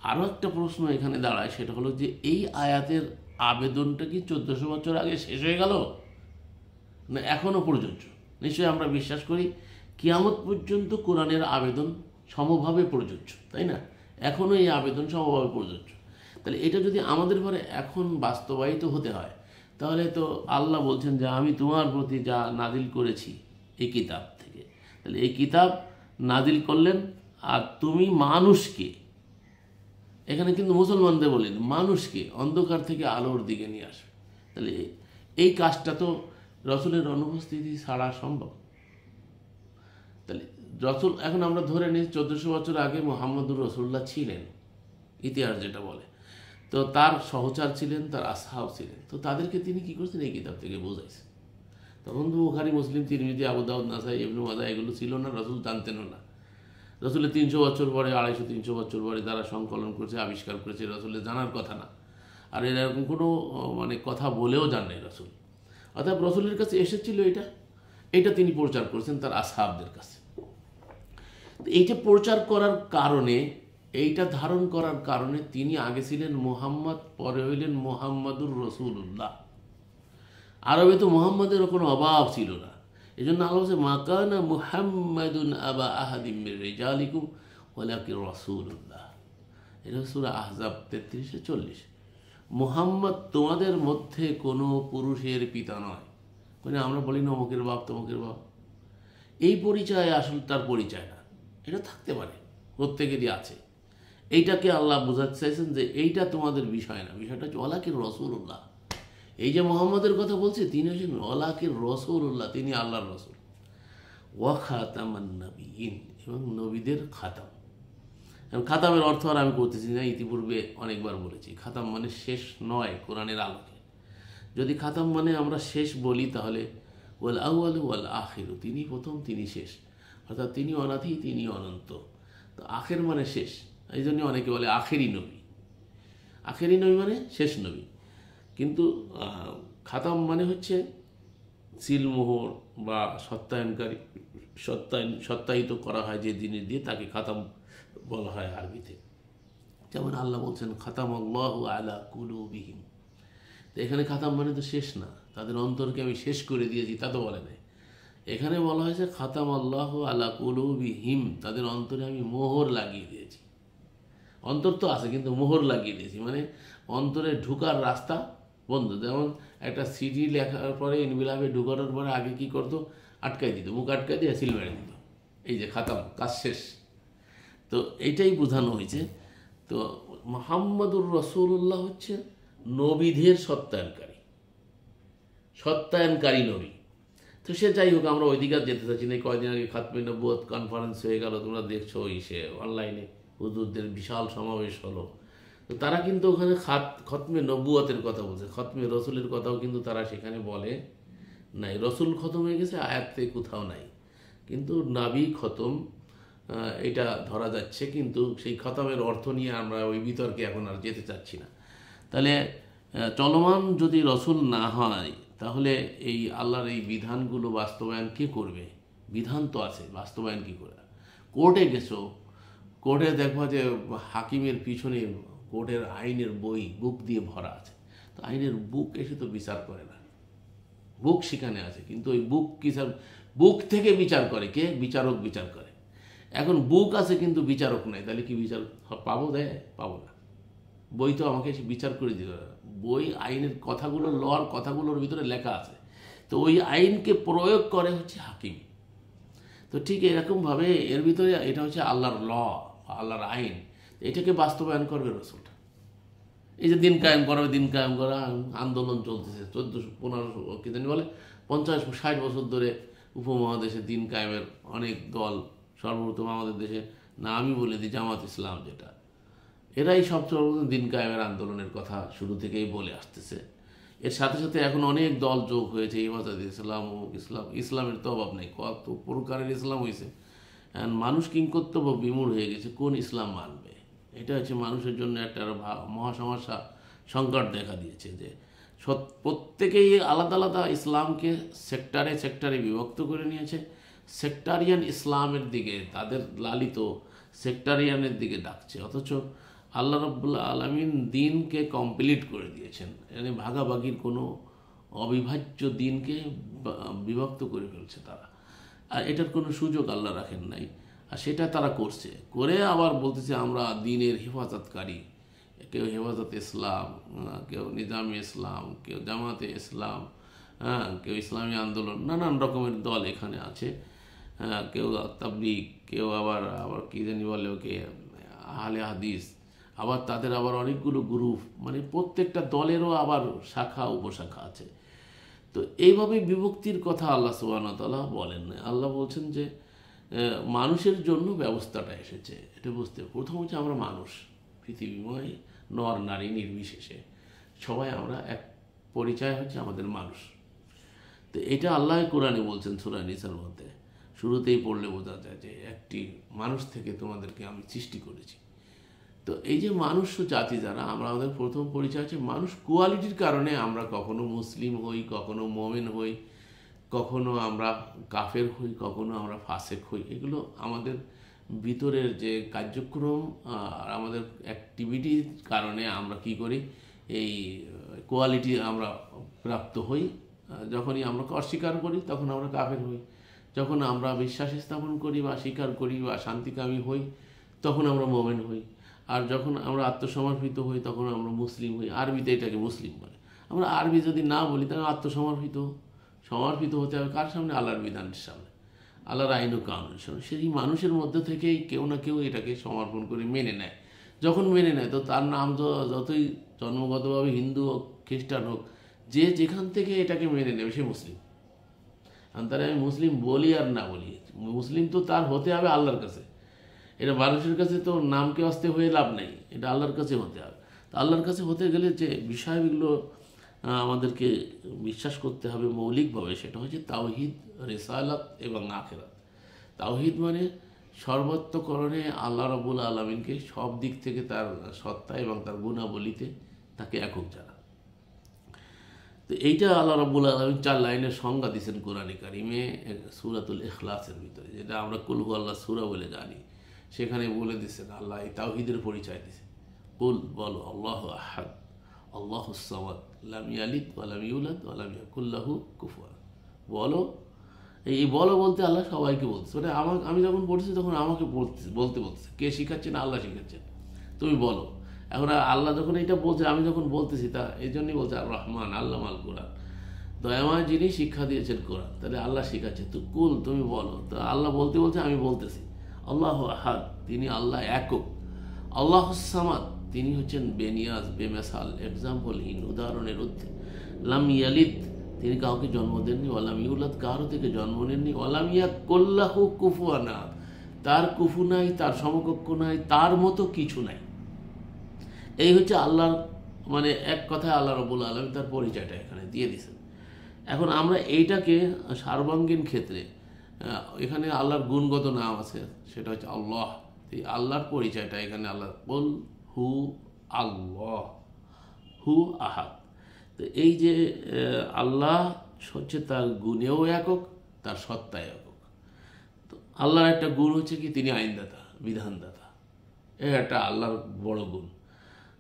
আরও একটা প্রশ্ন এখানে দাঁড়ায়, সেটা হলো যে এই আয়াতের আবেদনটা কি 1400 বছর আগে শেষ হয়ে গেল, না এখনও প্রযোজ্য? নিশ্চয়ই আমরা বিশ্বাস করি কিয়ামত পর্যন্ত কোরআনের আবেদন সমভাবে প্রযোজ্য, তাই না? এখনও এই আবেদন সমভাবে প্রযোজ্য। তাহলে এটা যদি আমাদের ঘরে এখন বাস্তবায়িত হতে হয়, তাহলে তো আল্লাহ বলছেন যে আমি তোমার প্রতি যা নাজিল করেছি এই কিতাব থেকে, তাহলে এই কিতাব নাজিল করলেন, আর তুমি মানুষকে, এখানে কিন্তু মুসলমানদের বলেন, মানুষকে অন্ধকার থেকে আলোর দিকে নিয়ে আসবে। তাহলে এই কাজটা তো রসুলের অনুপস্থিতি ছাড়া সম্ভব। তাহলে রসুল, এখন আমরা ধরে নিই 1400 বছর আগে মুহাম্মদুর রসুল্লাহ ছিলেন, ইতিহাস যেটা বলে, তো তার সহচার ছিলেন, তার আসহাব ছিলেন, তো তাদেরকে তিনি কি করছেন? এই কিতাব থেকে বোঝাইছেন। তখন তো বুখারী, মুসলিম, তিরমিজি, আবু দাউদ, নাসাই, ইবনে মাজাহ এগুলো ছিল না, রসুল জানতেনও না। রসুলের 300 বছর পরে, 250-300 বছর পরে তারা সংকলন করেছে, আবিষ্কার করেছে, রসুলের জানার কথা না। আর এরকম কোনো কথা বলেও জান নাই রসুল। অর্থাৎ রসুলের কাছে এসেছিল এটা তিনি প্রচার করেছেন তার আসহাবদের কাছে। এইটা প্রচার করার কারণে, এইটা ধারণ করার কারণে তিনি আগে ছিলেন মুহাম্মদ, পরে হইলেন মুহাম্মাদুর রসুল্লাহ। আরবে তো মুহাম্মদের কোনো অভাব ছিল না। এই জন্য আল্লাহ বলছে মাকানা মুহাম্মাদুন আবা আহাদিম মির রিজালিকুম ওয়ালাকিন রাসূলুল্লাহ। এটা সূরা আহজাব 33-40। মুহাম্মদ তোমাদের মধ্যে কোনো পুরুষের পিতা নয়। মানে আমরা বলি না অমুকের বাপ তমুকের বাপ, এই পরিচয় আসলে তার পরিচয় না। এটা থাকতে পারে, প্রত্যেকেরই আছে। এইটাকে আল্লাহ বোঝাতে চাইছেন যে এইটা তোমাদের বিষয় না, বিষয়টা হচ্ছে ওয়ালাকিন রাসূলুল্লাহ। এই যে মোহাম্মদের কথা বলছে, তিনি হচ্ছেন ওয়ালাকিন রাসূলুল্লাহ, তিনি আল্লাহর রসুল। ওয়া খাতামান নবিয়্যিন, এবং নবীদের খাতাম। খাতামের অর্থ আর আমি করতেছি না, ইতিপূর্বে অনেকবার বলেছি। খাতাম মানে শেষ নয় কোরআনের আলোকে। যদি খাতাম মানে আমরা শেষ বলি, তাহলে ওয়াল আউয়াল ওয়াল আখির, তিনি প্রথম তিনি শেষ, অর্থাৎ তিনি অনাদি তিনি অনন্ত। তো আখের মানে শেষ, এই জন্য অনেকে বলে আখেরি নবী। আখেরি নবী মানে শেষ নবী। কিন্তু খাতাম মানে হচ্ছে সিলমোহর বা সত্যায়নকারী, সত্যায়িত করা হয় যে জিনিস দিয়ে, তাকে খাতাম বলা হয় আরবিতে। যেমন আল্লাহ বলছেন খাতাম আল্লাহু আলা কুলুবিহিম। তো এখানে খাতাম মানে তো শেষ না, তাদের অন্তরকে আমি শেষ করে দিয়েছি তা তো বলে নাই। এখানে বলা হয়েছে খাতাম আল্লাহু আলা কুলুবিহিম, তাদের অন্তরে আমি মোহর লাগিয়ে দিয়েছি। অন্তর তো আছে কিন্তু মোহর লাগিয়ে দিয়েছি, মানে অন্তরে ঢুকার রাস্তা বন্ধ। যেমন একটা সিডি লেখার পরে, ইনবিলাবে ঢুকানোর পরে আগে কি করতো? আটকাই দিত, মুখ আটকাই দিয়ে সিল মেরে দিত। এই যে খাতাম, কাজ শেষ। তো এইটাই বোঝানো হয়েছে। তো মুহাম্মাদুর রাসূলুল্লাহ হচ্ছে নবীদের সত্যায়নকারী। সত্যায়নকারী নবী। তো সে যাই হোক, আমরা ওইদিকে আর যেতে চাচ্ছি না। কয়েকদিন আগে খাতমে নবুয়ত কনফারেন্স হয়ে গেল, তোমরা দেখছো সে অনলাইনে হুজুরদের বিশাল সমাবেশ হলো। তো তারা কিন্তু ওখানে খতমে নবুয়তের কথা বলছে, খতমে রসুলের কথাও কিন্তু তারা সেখানে বলে নাই। রসুল খতম হয়ে গেছে আয়াতে কোথাও নাই, কিন্তু নাবি খতম এটা ধরা যাচ্ছে। কিন্তু সেই খতমের অর্থ নিয়ে আমরা ওই বিতর্কে এখন আর যেতে চাচ্ছি না। তাহলে চলমান যদি রসুল না হয়, তাহলে এই আল্লাহর এই বিধানগুলো বাস্তবায়ন কে করবে? বিধান তো আছে, বাস্তবায়ন কী করে? কোর্টে গেছো, কোর্টে দেখবা যে হাকিমের পিছনে কোর্টের আইনের বই বুক দিয়ে ভরা আছে। তো আইনের বুক এসে তো বিচার করে না, বুক সেখানে আছে, কিন্তু ওই বুক থেকে বিচার করে কে? বিচারক বিচার করে। এখন বুক আছে কিন্তু বিচারক নাই, তাহলে কি বিচার পাবো? দেয়? পাবো না। বই তো আমাকে এসে বিচার করে দিতে, বই আইনের কথাগুলো, লর কথাগুলোর ভিতরে লেখা আছে। তো ওই আইনকে প্রয়োগ করে হচ্ছে হাকিম। তো ঠিক এরকমভাবে এর ভিতরে এটা হচ্ছে আল্লাহর ল, আল্লাহর আইন, এটাকে বাস্তবায়ন করবে রসুলটা। এই যে দিন কায়েম করা, দিন কায়েম করা আন্দোলন চলতেছে 1400-1500 কি জানি বলে 50-60 বছর ধরে উপমহাদেশে দিন কায়েমের অনেক দল। সর্বপ্রথম আমাদের দেশে না, আমি বলে দিই জামাত ইসলাম, যেটা এরাই সবচেয়ে দিন কায়েমের আন্দোলনের কথা শুরু থেকেই বলে আসতেছে। এর সাথে সাথে এখন অনেক দল যোগ হয়েছে, ইবাদত ইসলাম, অমুক ইসলাম। ইসলামের তো অভাব নেই, কত প্রকারের ইসলাম হয়েছে। মানুষ কিংকর্তব্য বিমূঢ় হয়ে গেছে, কোন ইসলাম মানবে? এটা হচ্ছে মানুষের জন্য একটা মহা সমস্যা, সংকট দেখা দিয়েছে যে প্রত্যেকেই আলাদা আলাদা ইসলামকে সেক্টরে সেক্টরে বিভক্ত করে নিয়েছে। সেক্টারিয়ান ইসলামের দিকে তাদের লালিত সেক্টারিয়ানের দিকে ডাকছে, অথচ আল্লাহ রাব্বুল আলামিন দিনকে কমপ্লিট করে দিয়েছেন। মানে ভাগাভাগির কোনো অবিভাজ্য দিনকে বিভক্ত করে ফেলছে তারা, আর এটার কোনো সুযোগ আল্লাহ রাখেন নাই। আর সেটা তারা করছে, করে আবার বলতেছে আমরা দিনের হেফাজতকারী। কেউ হেফাজত ইসলাম, কেউ নিজামে ইসলাম, কেউ জামাতে ইসলাম, কেউ ইসলামী আন্দোলন, নানান রকমের দল এখানে আছে। কেউ তাবলীগ, কেউ আবার কী জানি বলে ওকে আহলে হাদিস, আবার তাদের আবার অনেকগুলো গ্রুপ, মানে প্রত্যেকটা দলেরও আবার শাখা উপশাখা আছে। তো এইভাবে বিভক্তির কথা আল্লাহ সুবহানাহু ওয়া তাআলা বলেন না। আল্লাহ বলছেন যে মানুষের জন্য ব্যবস্থাটা এসেছে, এটা বুঝতে। প্রথম হচ্ছে আমরা মানুষ, পৃথিবীময় নর নারী নির্বিশেষে সবাই আমরা এক, পরিচয় হচ্ছে আমাদের মানুষ। তো এটা আল্লাহ কোরআনে বলছেন সূরা নিসার মধ্যে, শুরুতেই পড়লে বোঝা যায় যে একটি মানুষ থেকে তোমাদেরকে আমি সৃষ্টি করেছি। তো এই যে মানুষ জাতি যারা, আমরা আমাদের প্রথম পরিচয় হচ্ছে মানুষ। কোয়ালিটির কারণে আমরা কখনো মুসলিম হই, কখনো মোমেন হই, কখনো আমরা কাফের হই, কখনো আমরা ফাসেক হই। এগুলো আমাদের ভিতরের যে কার্যক্রম আর আমাদের অ্যাক্টিভিটির কারণে আমরা কি করি, এই কোয়ালিটি আমরা প্রাপ্ত হই। যখনই আমরা অস্বীকার করি তখন আমরা কাফের হই, যখন আমরা বিশ্বাস স্থাপন করি বা স্বীকার করি বা শান্তিকামী হই তখন আমরা মোমেন হই, আর যখন আমরা আত্মসমর্পিত হই তখন আমরা মুসলিম হই। আরবিতে এটাকে মুসলিম বলে। আমরা আরবি যদি না বলি তাহলে সমর্পিত হতে হবে কার সামনে? আল্লাহর বিধানের সামনে, আল্লাহর আইন ও কানুনের সামনে। সেই মানুষের মধ্যে থেকেই কেউ না কেউ এটাকে সমর্পণ করে মেনে নেয়। যখন মেনে নেয় তো তার নাম যতই জন্মগতভাবে হিন্দু হোক, খ্রিস্টান হোক, যে যেখান থেকে এটাকে মেনে নেবে সে মুসলিম। তাহলে আমি মুসলিম বলি আর না বলি, মুসলিম তো তার হতে হবে আল্লাহর কাছে। এটা মানুষের কাছে তো নামকে আসতে হয়ে লাভ নেই, এটা আল্লাহর কাছে হতে হবে। তো আল্লাহর কাছে হতে গেলে যে বিষয়গুলো আমাদেরকে বিশ্বাস করতে হবে মৌলিকভাবে, সেটা হচ্ছে তাওহীদ, রিসালাত এবং আখিরাত। তাওহীদ মানে সর্বত্রকরণে আল্লাহ রাব্বুল আলামিনকে সব দিক থেকে তার সত্তা এবং তার গুণাবলীতে তাকে একক জানা। তো এইটা আল্লাহ রাব্বুল আলামিন 4 লাইনের সংজ্ঞা দিয়েছেন কোরআনে কারিমে সূরাতুল ইখলাসের ভিতরে, যেটা আমরা কুল হু আল্লাহ সূরা বলে জানি। সেখানে বলে দিয়েছেন আল্লাহ এই তাওহীদের পরিচয় দিয়েছে। কুল, বলো, আল্লাহু আহাদ, আল্লাহুস সামাদ, লাম ইয়ালিদ ওয়া লাম ইউলাদ ওয়া লাম ইয়াকুল লাহু কুফুয়ান। বলো, এই বলো বলতে আল্লাহ সবাইকে বলছে, মানে আমি যখন পড়ছি তখন আমাকে বলতে বলছে। কে শিখাচ্ছেন? আল্লাহ শিখাচ্ছেন, তুমি বলো। এখন আল্লাহ যখন এটা বলছে, আমি যখন বলতেছি, তা এই জন্যই বলছে আর রহমান আল্লামাল কোরআন, দয়াময় যিনি শিক্ষা দিয়েছেন কোরআন। তাহলে আল্লাহ শিখাচ্ছে, তো কুল, তুমি বলো। তো আল্লাহ বলতে বলছে, আমি বলতেছি। আল্লাহু আহাদ, তিনি আল্লাহ একক। আল্লাহুস সামাদ, তিনি হচ্ছেন বেনিয়াজ, বেমেসাল, এক্সাম্পলহীন, উদাহরণের ঊর্ধ্বে। লাম ইয়ালিদ, তিনি কাউকে জন্ম দেননি, ওয়ালাম ইউলাদ, কারো থেকে জন্ম নেননি, ওয়ালাম ইয়াকুল লাহু কুফুয়ান আহাদ, তার কুফু নাই, তার সমকক্ষ নাই, তার মতো কিছু নাই। এই হচ্ছে আল্লাহর, মানে এক কথায় আল্লাহ রাব্বুল আলামিন তার পরিচয়টা এখানে দিয়ে দিয়েছেন। এখন আমরা এইটাকে সার্বাঙ্গীন ক্ষেত্রে এখানে আল্লাহর গুণগত নাম আছে, সেটা হচ্ছে আল্লাহ। এই আল্লাহর পরিচয়টা এখানে আল্লাহ কুল হু আল্লাহ হু আহাদ। তো এই যে আল্লাহ হচ্ছে তার গুণেও একক, তার সত্তায় একক। তো আল্লাহর একটা গুণ হচ্ছে কি, তিনি আইনদাতা, বিধানদাতা। এ একটা আল্লাহর বড় গুণ।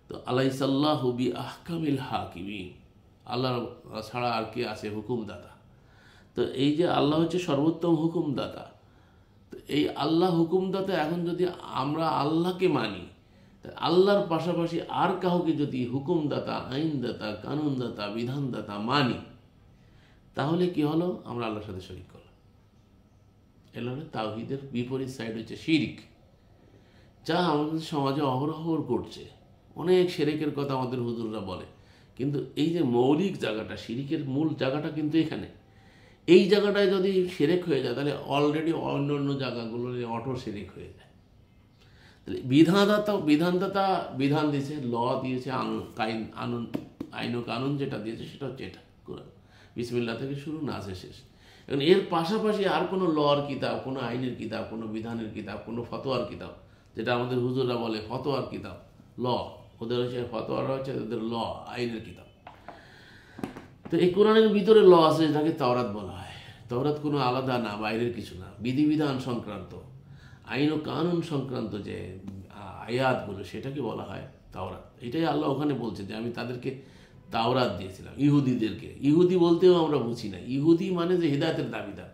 তো আলাইসাল্লাহু বি আহকামিল হাকিমিন, আল্লাহ ছাড়া আর কি আছে হুকুমদাতা। তো এই যে আল্লাহ হচ্ছে সর্বোত্তম হুকুমদাতা, তো এই আল্লাহ হুকুমদাতা। এখন যদি আমরা আল্লাহকে মানি, আল্লাহর পাশাপাশি আর কাউকে যদি হুকুমদাতা, আইনদাতা, কানুনদাতা, বিধানদাতা মানি, তাহলে কি হলো, আমরা আল্লাহর সাথে শরীক করলাম। এর তাওহীদের বিপরীত সাইড হচ্ছে শিরিক, যা আমাদের সমাজে অহরহ করছে। অনেক শিরকের কথা আমাদের হুজুররা বলে, কিন্তু এই যে মৌলিক জায়গাটা, শিরিকের মূল জায়গাটা কিন্তু এখানে। এই জায়গাটায় যদি শিরক হয়ে যায়, তাহলে অলরেডি অন্য অন্য জায়গাগুলো অটো শিরক হয়ে যায়। তাহলে বিধানদাতা বিধান দিয়েছে, ল দিয়েছে, আইন ও কানুন যেটা দিয়েছে সেটা হচ্ছে এটা কোরআন। বিসমিল্লাহ থেকে শুরু, নাসে শেষ। এখন এর পাশাপাশি আর কোনো লর কিতাব, কোনো আইনের কিতাব, কোনো বিধানের কিতাব, কোনো ফতোয়ার কিতাব, যেটা আমাদের হুজুররা বলে ফতোয়ার কিতাব, ল, ওদের হচ্ছে ফতোয়ারা হচ্ছে ওদের ল, আইনের কিতাব। তো এই কোরআনের ভিতরে ল আছে, যেটাকে তাওরাত বলা হয়। তাওরাত কোনো আলাদা না, বাইরের কিছু না, বিধিবিধান সংক্রান্ত, আইন ও কানুন সংক্রান্ত যে আয়াতগুলো, সেটাকে বলা হয় তাওরাত। এটাই আল্লাহ ওখানে বলছে যে আমি তাদেরকে তাওরাত দিয়েছিলাম, ইহুদিদেরকে। ইহুদি বলতেও আমরা বুঝি না, ইহুদি মানে যে হিদায়তের দাবিদার।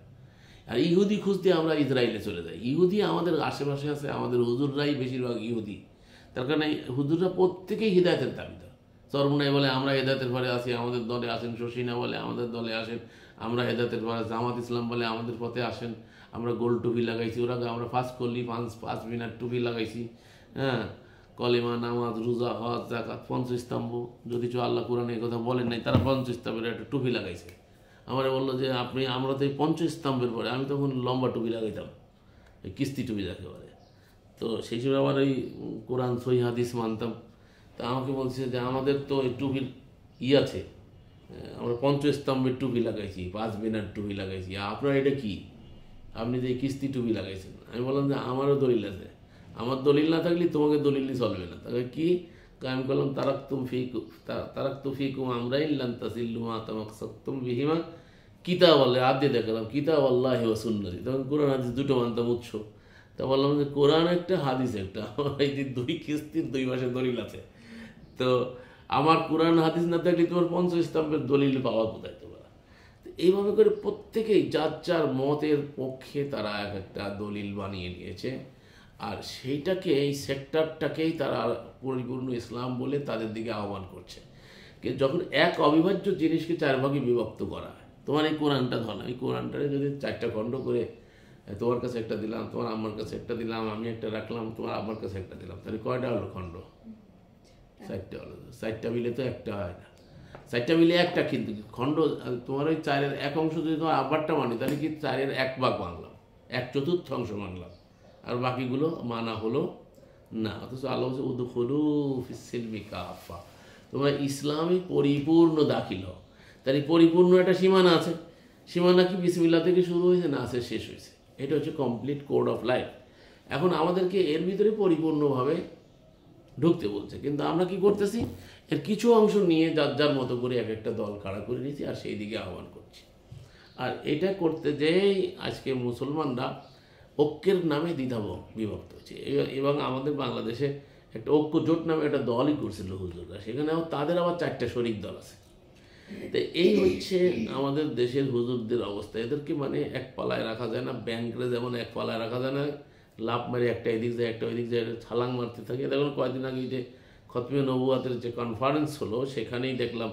আর ইহুদি খুঁজতে আমরা ইসরায়েলে চলে যাই। ইহুদি আমাদের আশেপাশে আছে, আমাদের হুজুররাই বেশিরভাগ ইহুদি। তার কারণে হুজুররা প্রত্যেকেই হিদায়তের দাবিদার। চরমুনাই বলে আমরা হেদায়তের পরে আসি, আমাদের দলে আসেন। শশিনা বলে আমাদের দলে আসেন, আমরা হেদায়তের পরে। জামাত ইসলাম বলে আমাদের পথে আসেন, আমরা গোল টুপি লাগাইছি। ওরা আমরা ফার্স্ট করলি 5 মিনিট টুপি লাগাইছি। হ্যাঁ, কলেমা, নামাজ, রোজা, হজ, যাকাত, পঞ্চস্তম্ভ। যদি আল্লাহ কোরআনে এই কথা বলেন নাই, তারা পঞ্চস্তম্ভের একটা টুপি লাগাইছে। আমার বললো যে আমরা তো এই পঞ্চস্তম্ভের পরে, আমি তখন লম্বা টুপি লাগাইতাম, এই কিস্তি টুপি যাকে বলে। তো সেই সময় আবার ওই কোরআন সহি হাদিস মানতাম। তা আমাকে বলছে যে আমাদের তো এই টুপির আছে, আমরা পঞ্চস্তম্ভের টুপি লাগাইছি, 5 মিনিট টুপি লাগাইছি, আপনার এটা কি, আপনি যে কিস্তি টুপি লাগাইছেন। আমি বললাম যে আমারও দলিল আছে, আমার দলিল না থাকলে তোমাকে দলিলই চলবে না। তাহলে কি কায়েম করলাম, তারাক তুফিকুম আমরাই লান তাসিল্লু মা তামাক্সাকতুম বিহিমা কিতাব আল্লাহ। হাত দিয়ে দেখালাম কিতাব আল্লাহি ওয়া সুন্নতি। তখন কোরআন হাদিস দুটো মানতাম উৎস। তা বললাম যে কোরআন একটা, হাদিস একটা, এই যে 2 কিস্তির 2 মাসে দলিল আছে। তো আমার কোরআন হাদিস না থাকলে তোমার পঞ্চস্তম্ভের দলিল পাওয়া কোথায় তোমরা? এইভাবে করে প্রত্যেকেই যার যার মতের পক্ষে তারা এক একটা দলিল বানিয়ে নিয়েছে। আর সেইটাকে, এই সেক্টরটাকেই তারা পরিপূর্ণ ইসলাম বলে তাদের দিকে আহ্বান করছে। কিন্তু যখন এক অবিভাজ্য জিনিসকে 4 ভাগে বিভক্ত করা হয়, তোমার এই কোরআনটা ধরো, এই কোরআনটারে যদি 4টা খণ্ড করে, তোমার কাছে একটা দিলাম, তোমার আমার কাছে একটা দিলাম, আমি একটা রাখলাম, তোমার আমার কাছে একটা দিলাম, তাহলে কয়টা হলো খণ্ড? 4টা হলো। 4টা মিলে তো একটা হয় না, 4টা মিলে একটা। কিন্তু খণ্ড তোমার ওই 4-এর 1 অংশ যদি তোমার আব্বারটা মানি, তাহলে কি 4-এর 1 ভাগ মানলাম, 1/4 মানলাম, আর বাকিগুলো মানা হলো না। অথচ আল্লাহ বলছে উদখুলু ফিস-সিলমি কাফা, তোমরা ইসলামে পরিপূর্ণ দাখিল হও। তার পরিপূর্ণ একটা সীমানা আছে। সীমানা কি বিসমিল্লাহ থেকে শুরু হয়েছে, না আছে শেষ হয়েছে। এটা হচ্ছে কমপ্লিট কোড অফ লাইফ। এখন আমাদেরকে এর ভিতরে পরিপূর্ণভাবে ঢুকতে বলছে, কিন্তু আমরা কি করতেছি, এর কিছু অংশ নিয়ে যার যার মতো করে এক একটা দল খাড়া করে নিয়েছি, আর সেই দিকে আহ্বান করছি। আর এটা করতে যেই আজকে মুসলমানরা ঐক্যের নামে বিভক্ত হচ্ছে। এবং আমাদের বাংলাদেশে একটা ঐক্য জোট নামে একটা দলই করছিল হুজুররা, সেখানেও তাদের আবার 4টা শরিক দল আছে। তো এই হচ্ছে আমাদের দেশের হুজুরদের অবস্থা। এদেরকে মানে এক পালায় রাখা যায় না, ব্যাংকরে যেমন এক পালায় রাখা যায় না, লাভ মারি একটা এদিক যায় একটা ওইদিক যায়, ছালাং মারতে থাকে। দেখুন কয়েকদিন আগে যে খতমে নবুয়াতের যে কনফারেন্স হলো, সেখানেই দেখলাম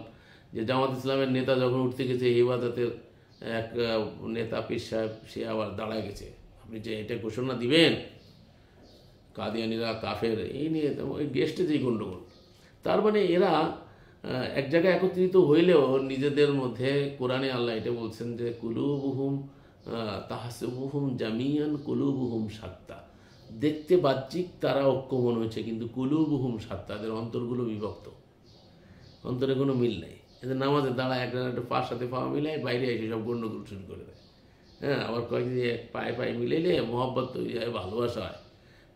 যে জামাত ইসলামের নেতা যখন উঠতে গেছে, হেফাজতের এক নেতা পীর সাহেব, সে আবার দাঁড়ায় গেছে, আপনি যে এটা ঘোষণা দিবেন কাদিয়ানিরা কাফের, এই নিয়ে ওই গেস্টে যেই গণ্ডগোল। তার মানে এরা এক জায়গায় একত্রিত হইলেও নিজেদের মধ্যে কোরআনে আল্লাহ এটা বলছেন যে কুলুবুহুম তাহসিবুহুম জামিয়ান কুলুবুহুম শাত্তা। দেখতে বাহ্যিক তারা ঐক্য মনে হচ্ছে, কিন্তু কুলুবুহুম শাত্তা, তাদের অন্তরগুলো বিভক্ত, অন্তরে কোনো মিল নেই। এদের নামাজের দাঁড়ায় একটা পার সাথে পাওয়া মিলায়, বাইরে এসে সব গণ্ডগোল শুরু করে দেয়। হ্যাঁ, আবার কয়েকদিন পায়ে পায়ে মিলাইলে মহব্বত তৈরি হয়, ভালোবাসা হয়,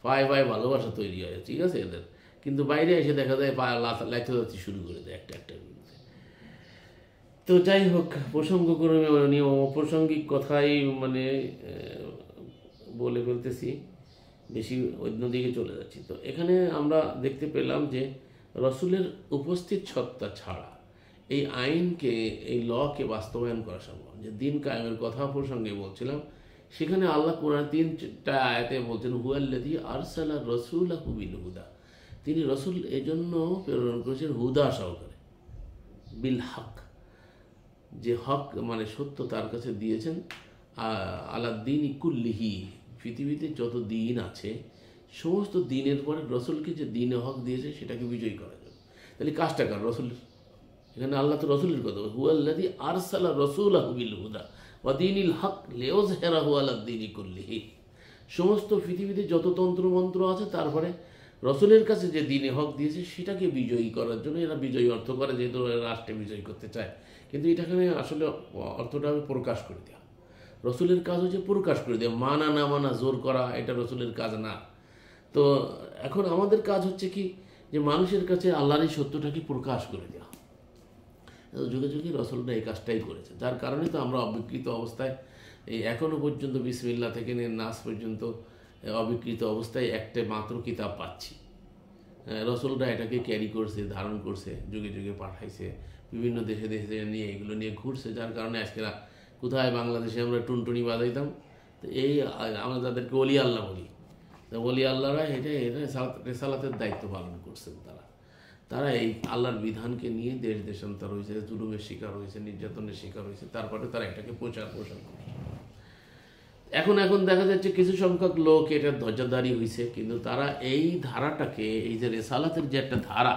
পায়ে পায়ে ভালোবাসা তৈরি হয়, ঠিক আছে এদের। কিন্তু বাইরে এসে দেখা যায় পায়ে লাথি শুরু করে দেয় একটা একটা বিরুদ্ধে। তো যাই হোক, প্রসঙ্গক্রমে নিয়ে অপ্রাসঙ্গিক কথাই মানে বলে ফেলতেছি, বেশি অন্যদিকে চলে যাচ্ছি। তো এখানে আমরা দেখতে পেলাম যে রসুলের উপস্থিত সত্তা ছাড়া এই আইনকে, এই লকে বাস্তবায়ন করা সম্ভব। যে দিন কায়েমের কথা প্রসঙ্গে বলছিলাম, সেখানে আল্লাহ কোরআন 3টা আয়াতে বলছেন হুয়াল্লাযী আরসালা রাসূলাহু বিল হুদা, তিনি রসুল এজন্য প্রেরণ করেছেন হুদা সহকারে, বিল হক, যে হক মানে সত্য তার কাছে দিয়েছেন, আলাদ্দিন কুল্লিহি, পৃথিবীতে যত দিন আছে সমস্ত দিনের পরে রসুলকে যে দিনে হক দিয়েছে সেটাকে বিজয়ী করা যাবে। তাহলে কাজটা কার? রসুলের। এখানে আল্লাহ তো রসুলের কথা, হুয়াল্লাযী আরসালা রাসূলাহু বিল হুদা ওয়া দীনিল হক লিইয়ুযহিরাহু আলাদ্দিনি কুল্লিহি। সমস্ত পৃথিবীতে যত তন্ত্রমন্ত্র আছে তারপরে রসুলের কাছে যে দিনে হক দিয়েছে সেটাকে বিজয়ী করার জন্য এরা বিজয়ী অর্থ করে, যেহেতু রাষ্ট্রে বিজয়ী করতে চায়। কিন্তু এটাখানে আসলে অর্থটা আমি প্রকাশ করে দেওয়া। রসুলের কাজ হচ্ছে প্রকাশ করে দেওয়া, মানা না মানা, জোর করা, এটা রসুলের কাজ না। তো এখন আমাদের কাজ হচ্ছে কি, যে মানুষের কাছে আল্লাহর এই সত্যটাকে প্রকাশ করে দেওয়া। যুগে যুগে রসুলরা এই কাজটাই করেছে, যার কারণে তো আমরা অবিকৃত অবস্থায় এই এখনও পর্যন্ত বিসমিল্লাহ থেকে নিয়ে নাস পর্যন্ত অবিকৃত অবস্থায় একটা মাত্র কিতাব পাচ্ছি। রসুলরা এটাকে ক্যারি করছে, ধারণ করছে, যুগে যুগে পাঠাইছে, বিভিন্ন দেশে দেশে নিয়ে এগুলো নিয়ে ঘুরছে, যার কারণে আজকে কোথায় বাংলাদেশে আমরা টুনটুনি বাজাইতাম, তো এই আমরা যাদেরকে অলি আল্লাহ বলি, তো অলি আল্লাহরা এটা রেসালাতের দায়িত্ব পালন করছেন। তারা এই আল্লাহর বিধানকে নিয়ে দেশ দেশান্তর হয়েছে, জুলুমের শিকার হয়েছে, নির্যাতনের শিকার হয়েছে, তারপরে তারা এটাকে প্রচার প্রসার করছে। এখন দেখা যাচ্ছে কিছু সংখ্যক লোক এটা ধ্বজাধারী হয়েছে, কিন্তু তারা এই ধারাটাকে, এই যে রেসালাতের যে একটা ধারা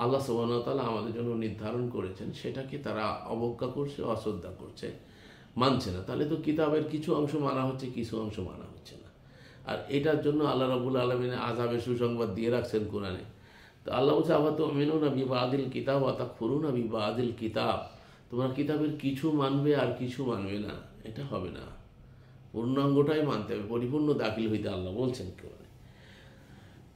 আল্লাহ সুবহানাহু ওয়া তাআলা আমাদের জন্য নির্ধারণ করেছেন, সেটাকে তারা অবজ্ঞা করছে, অশ্রদ্ধা করছে, মানছে না। তাহলে তো কিতাবের কিছু অংশ মানা হচ্ছে, কিছু অংশ মানা হচ্ছে না। আর এটার জন্য আল্লাহ রাব্বুল আলামিন আযাবের সুসংবাদ দিয়ে রাখছেন কোরআনে। তো আল্লাহ বলছে আফাতুমিনুনা বিবাদিল কিতাব ওয়া তাকফুরুনা বিবাদিল কিতাব, তোমরা কিতাবের কিছু মানবে আর কিছু মানবে না, এটা হবে না। পূর্ণাঙ্গটাই মানতে হবে, পরিপূর্ণ দাখিল হইতে আল্লাহ বলছেন কোরআনে।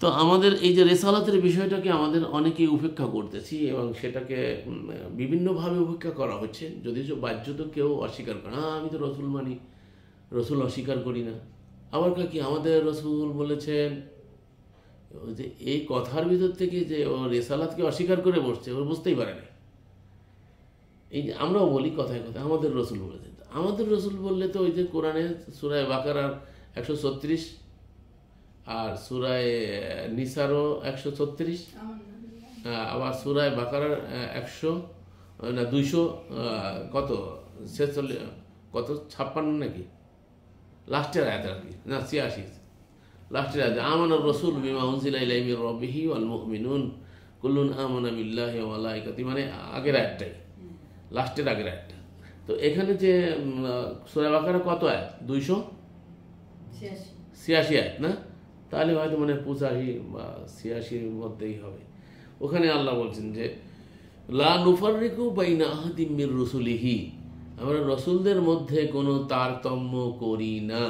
তো আমাদের এই যে রেসালাতের বিষয়টাকে আমাদের অনেকেই উপেক্ষা করতেছি, এবং সেটাকে বিভিন্নভাবে উপেক্ষা করা হচ্ছে। যদি বাহ্যত কেউ অস্বীকার করে, আমি তো রসুল মানি, রসুল অস্বীকার করি না। আবার কি আমাদের রসুল বলেছেন, যে এই কথার ভিতর থেকে যে ও রেসালাতকে অস্বীকার করে বসছে, ও বুঝতেই পারে না। এই যে আমরাও বলি কথায় কথায় আমাদের রসুল বলেছেন, আমাদের রসুল বললে তো ওই যে কোরআনে সূরা বাকারার 136 আর সূরা নিসারও 136, আবার সূরা বাকারার 200 কত 46 কত 56 নাকি লাস্টের আয়াত আর কি, না 86 লাস্টের আয়াত, আমানার রাসূল বিমা উনজিলা ইলাইহি মির রাব্বিহি ওয়াল মুমিনুন কুল্লুন আমানা বিল্লাহি ওয়া মালাইকাতিহি, মানে আগের আয়াতটাই, লাস্টের আগের আয়াতটা। তো এখানে যে সূরা বাকারা কত আয়াত? 286 আয়াত না? তাহলে হয়তো মানে 85 বা 86 মধ্যেই হবে। ওখানে আল্লাহ বলছেন যে লা নুফাররিকু বাইনা আহাদিম মির রুসুলিহি, আমরা রসুলদের মধ্যে কোনো তারতম্য করি না।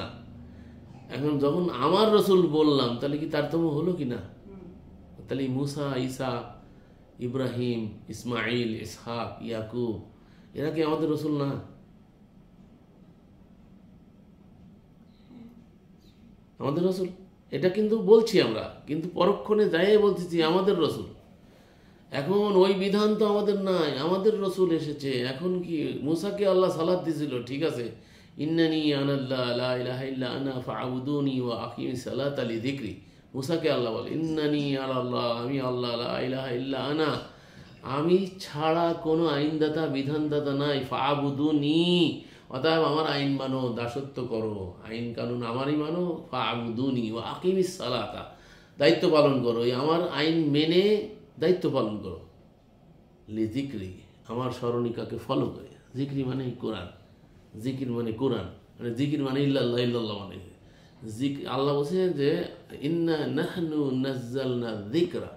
এখন যখন আমার রসুল বললাম, তাহলে কি তারতম্য হলো কি না? তাহলে মুসা, ঈসা, ইব্রাহিম, ইসমাইল, ইসহাক, ইয়াকুব, এরা কি আমাদের রসুল না? আমাদের রসুল। এটা কিন্তু বলছি আমরা, কিন্তু পরক্ষণে যাই বলতেছি আমাদের রসুল। এখন ওই বিধান তো আমাদের নাই, আমাদের রসুল এসেছে। এখন কি মুসাকে আল্লাহ সালাত দিয়েছিল, ঠিক আছে, ইন্নানি আনাল্লাহ লা ইলাহা ইল্লা আনা ফাআবুদুনি ওয়া আকিমিস সালাতা লিযিকরি। মুসাকে আল্লাহ বলে ইন্নানি আলাল্লাহ, আমি আল্লাহ, লা ইলাহা ইল্লা আনা, আমি ছাড়া কোনো আইনদাতা বিধানদাতা নাই, ফাআবুদুনি, অতএব আমার আইন মানো, দাসত্ব করো, আইন কানুন আমারই মানো, ফাআবুদুনি ওয়া আকিমিস সালাতা, দায়িত্ব পালন করো, এই আমার আইন মেনে দায়িত্ব পালন করো। লিজিক্রি, আমার স্মরণিকাকে ফলো করে। জিক্রি মানে কোরআন, জিকির মানে কোরআন, মানে জিকির মানে ইল্লাল্লাহ, ইল্লাল্লাহ মানে আল্লাহ বলছে যে ইন্না নাহনু নাজ্জালনা যিকরা,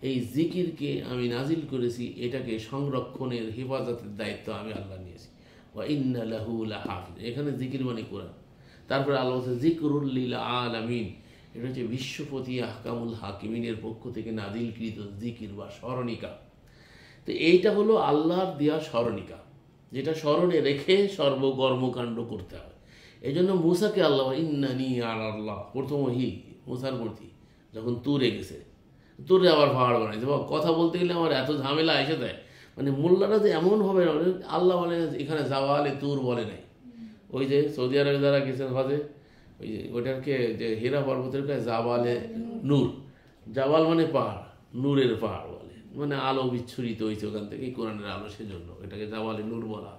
এই জিকিরকে আমি নাজিল করেছি, এটাকে সংরক্ষণের হেফাজতের দায়িত্ব আমি আল্লাহ নিয়েছি। ওয়া ইন্না লাহু লাহাফিজ, এখানে জিকির মানে কোরআন। তারপরে আল্লাহ বলছে যিকরুল লিল আলামিন, এটা হচ্ছে বিশ্বপতি আহকামুল হাকিমিনের পক্ষ থেকে নাজিলকৃত জিকির বা স্মরণিকা। তো এইটা হলো আল্লাহর দেওয়া স্মরণিকা, যেটা স্মরণে রেখে সর্বকর্মকাণ্ড করতে হবে। এই জন্য মুসাকে আল্লাহ ইন্নানি আর আল্লাহ প্রথম মুসার প্রতি যখন তুরে গেছে, তুরে আবার পাহাড় বানাইছে। কথা বলতে গেলে আমার এত ঝামেলা এসে দেয়, মানে মোল্লারা যে এমন হবে, আল্লাহ বলে এখানে জাওয়ালে তুর বলে নাই। ওই যে সৌদি আরবে যারা গেছেন হজে, ওই যে ওইটাকে যে হীরা পর্বতের কাছে জাওয়ালে নূর, জাওয়াল মানে পাহাড়, নূরের পাহাড় বলে, মানে আলো বিচ্ছুরিত হয়েছে ওখান থেকে কোরআনের আলো, সেজন্য এটাকে জাওয়ালে নূর বলা।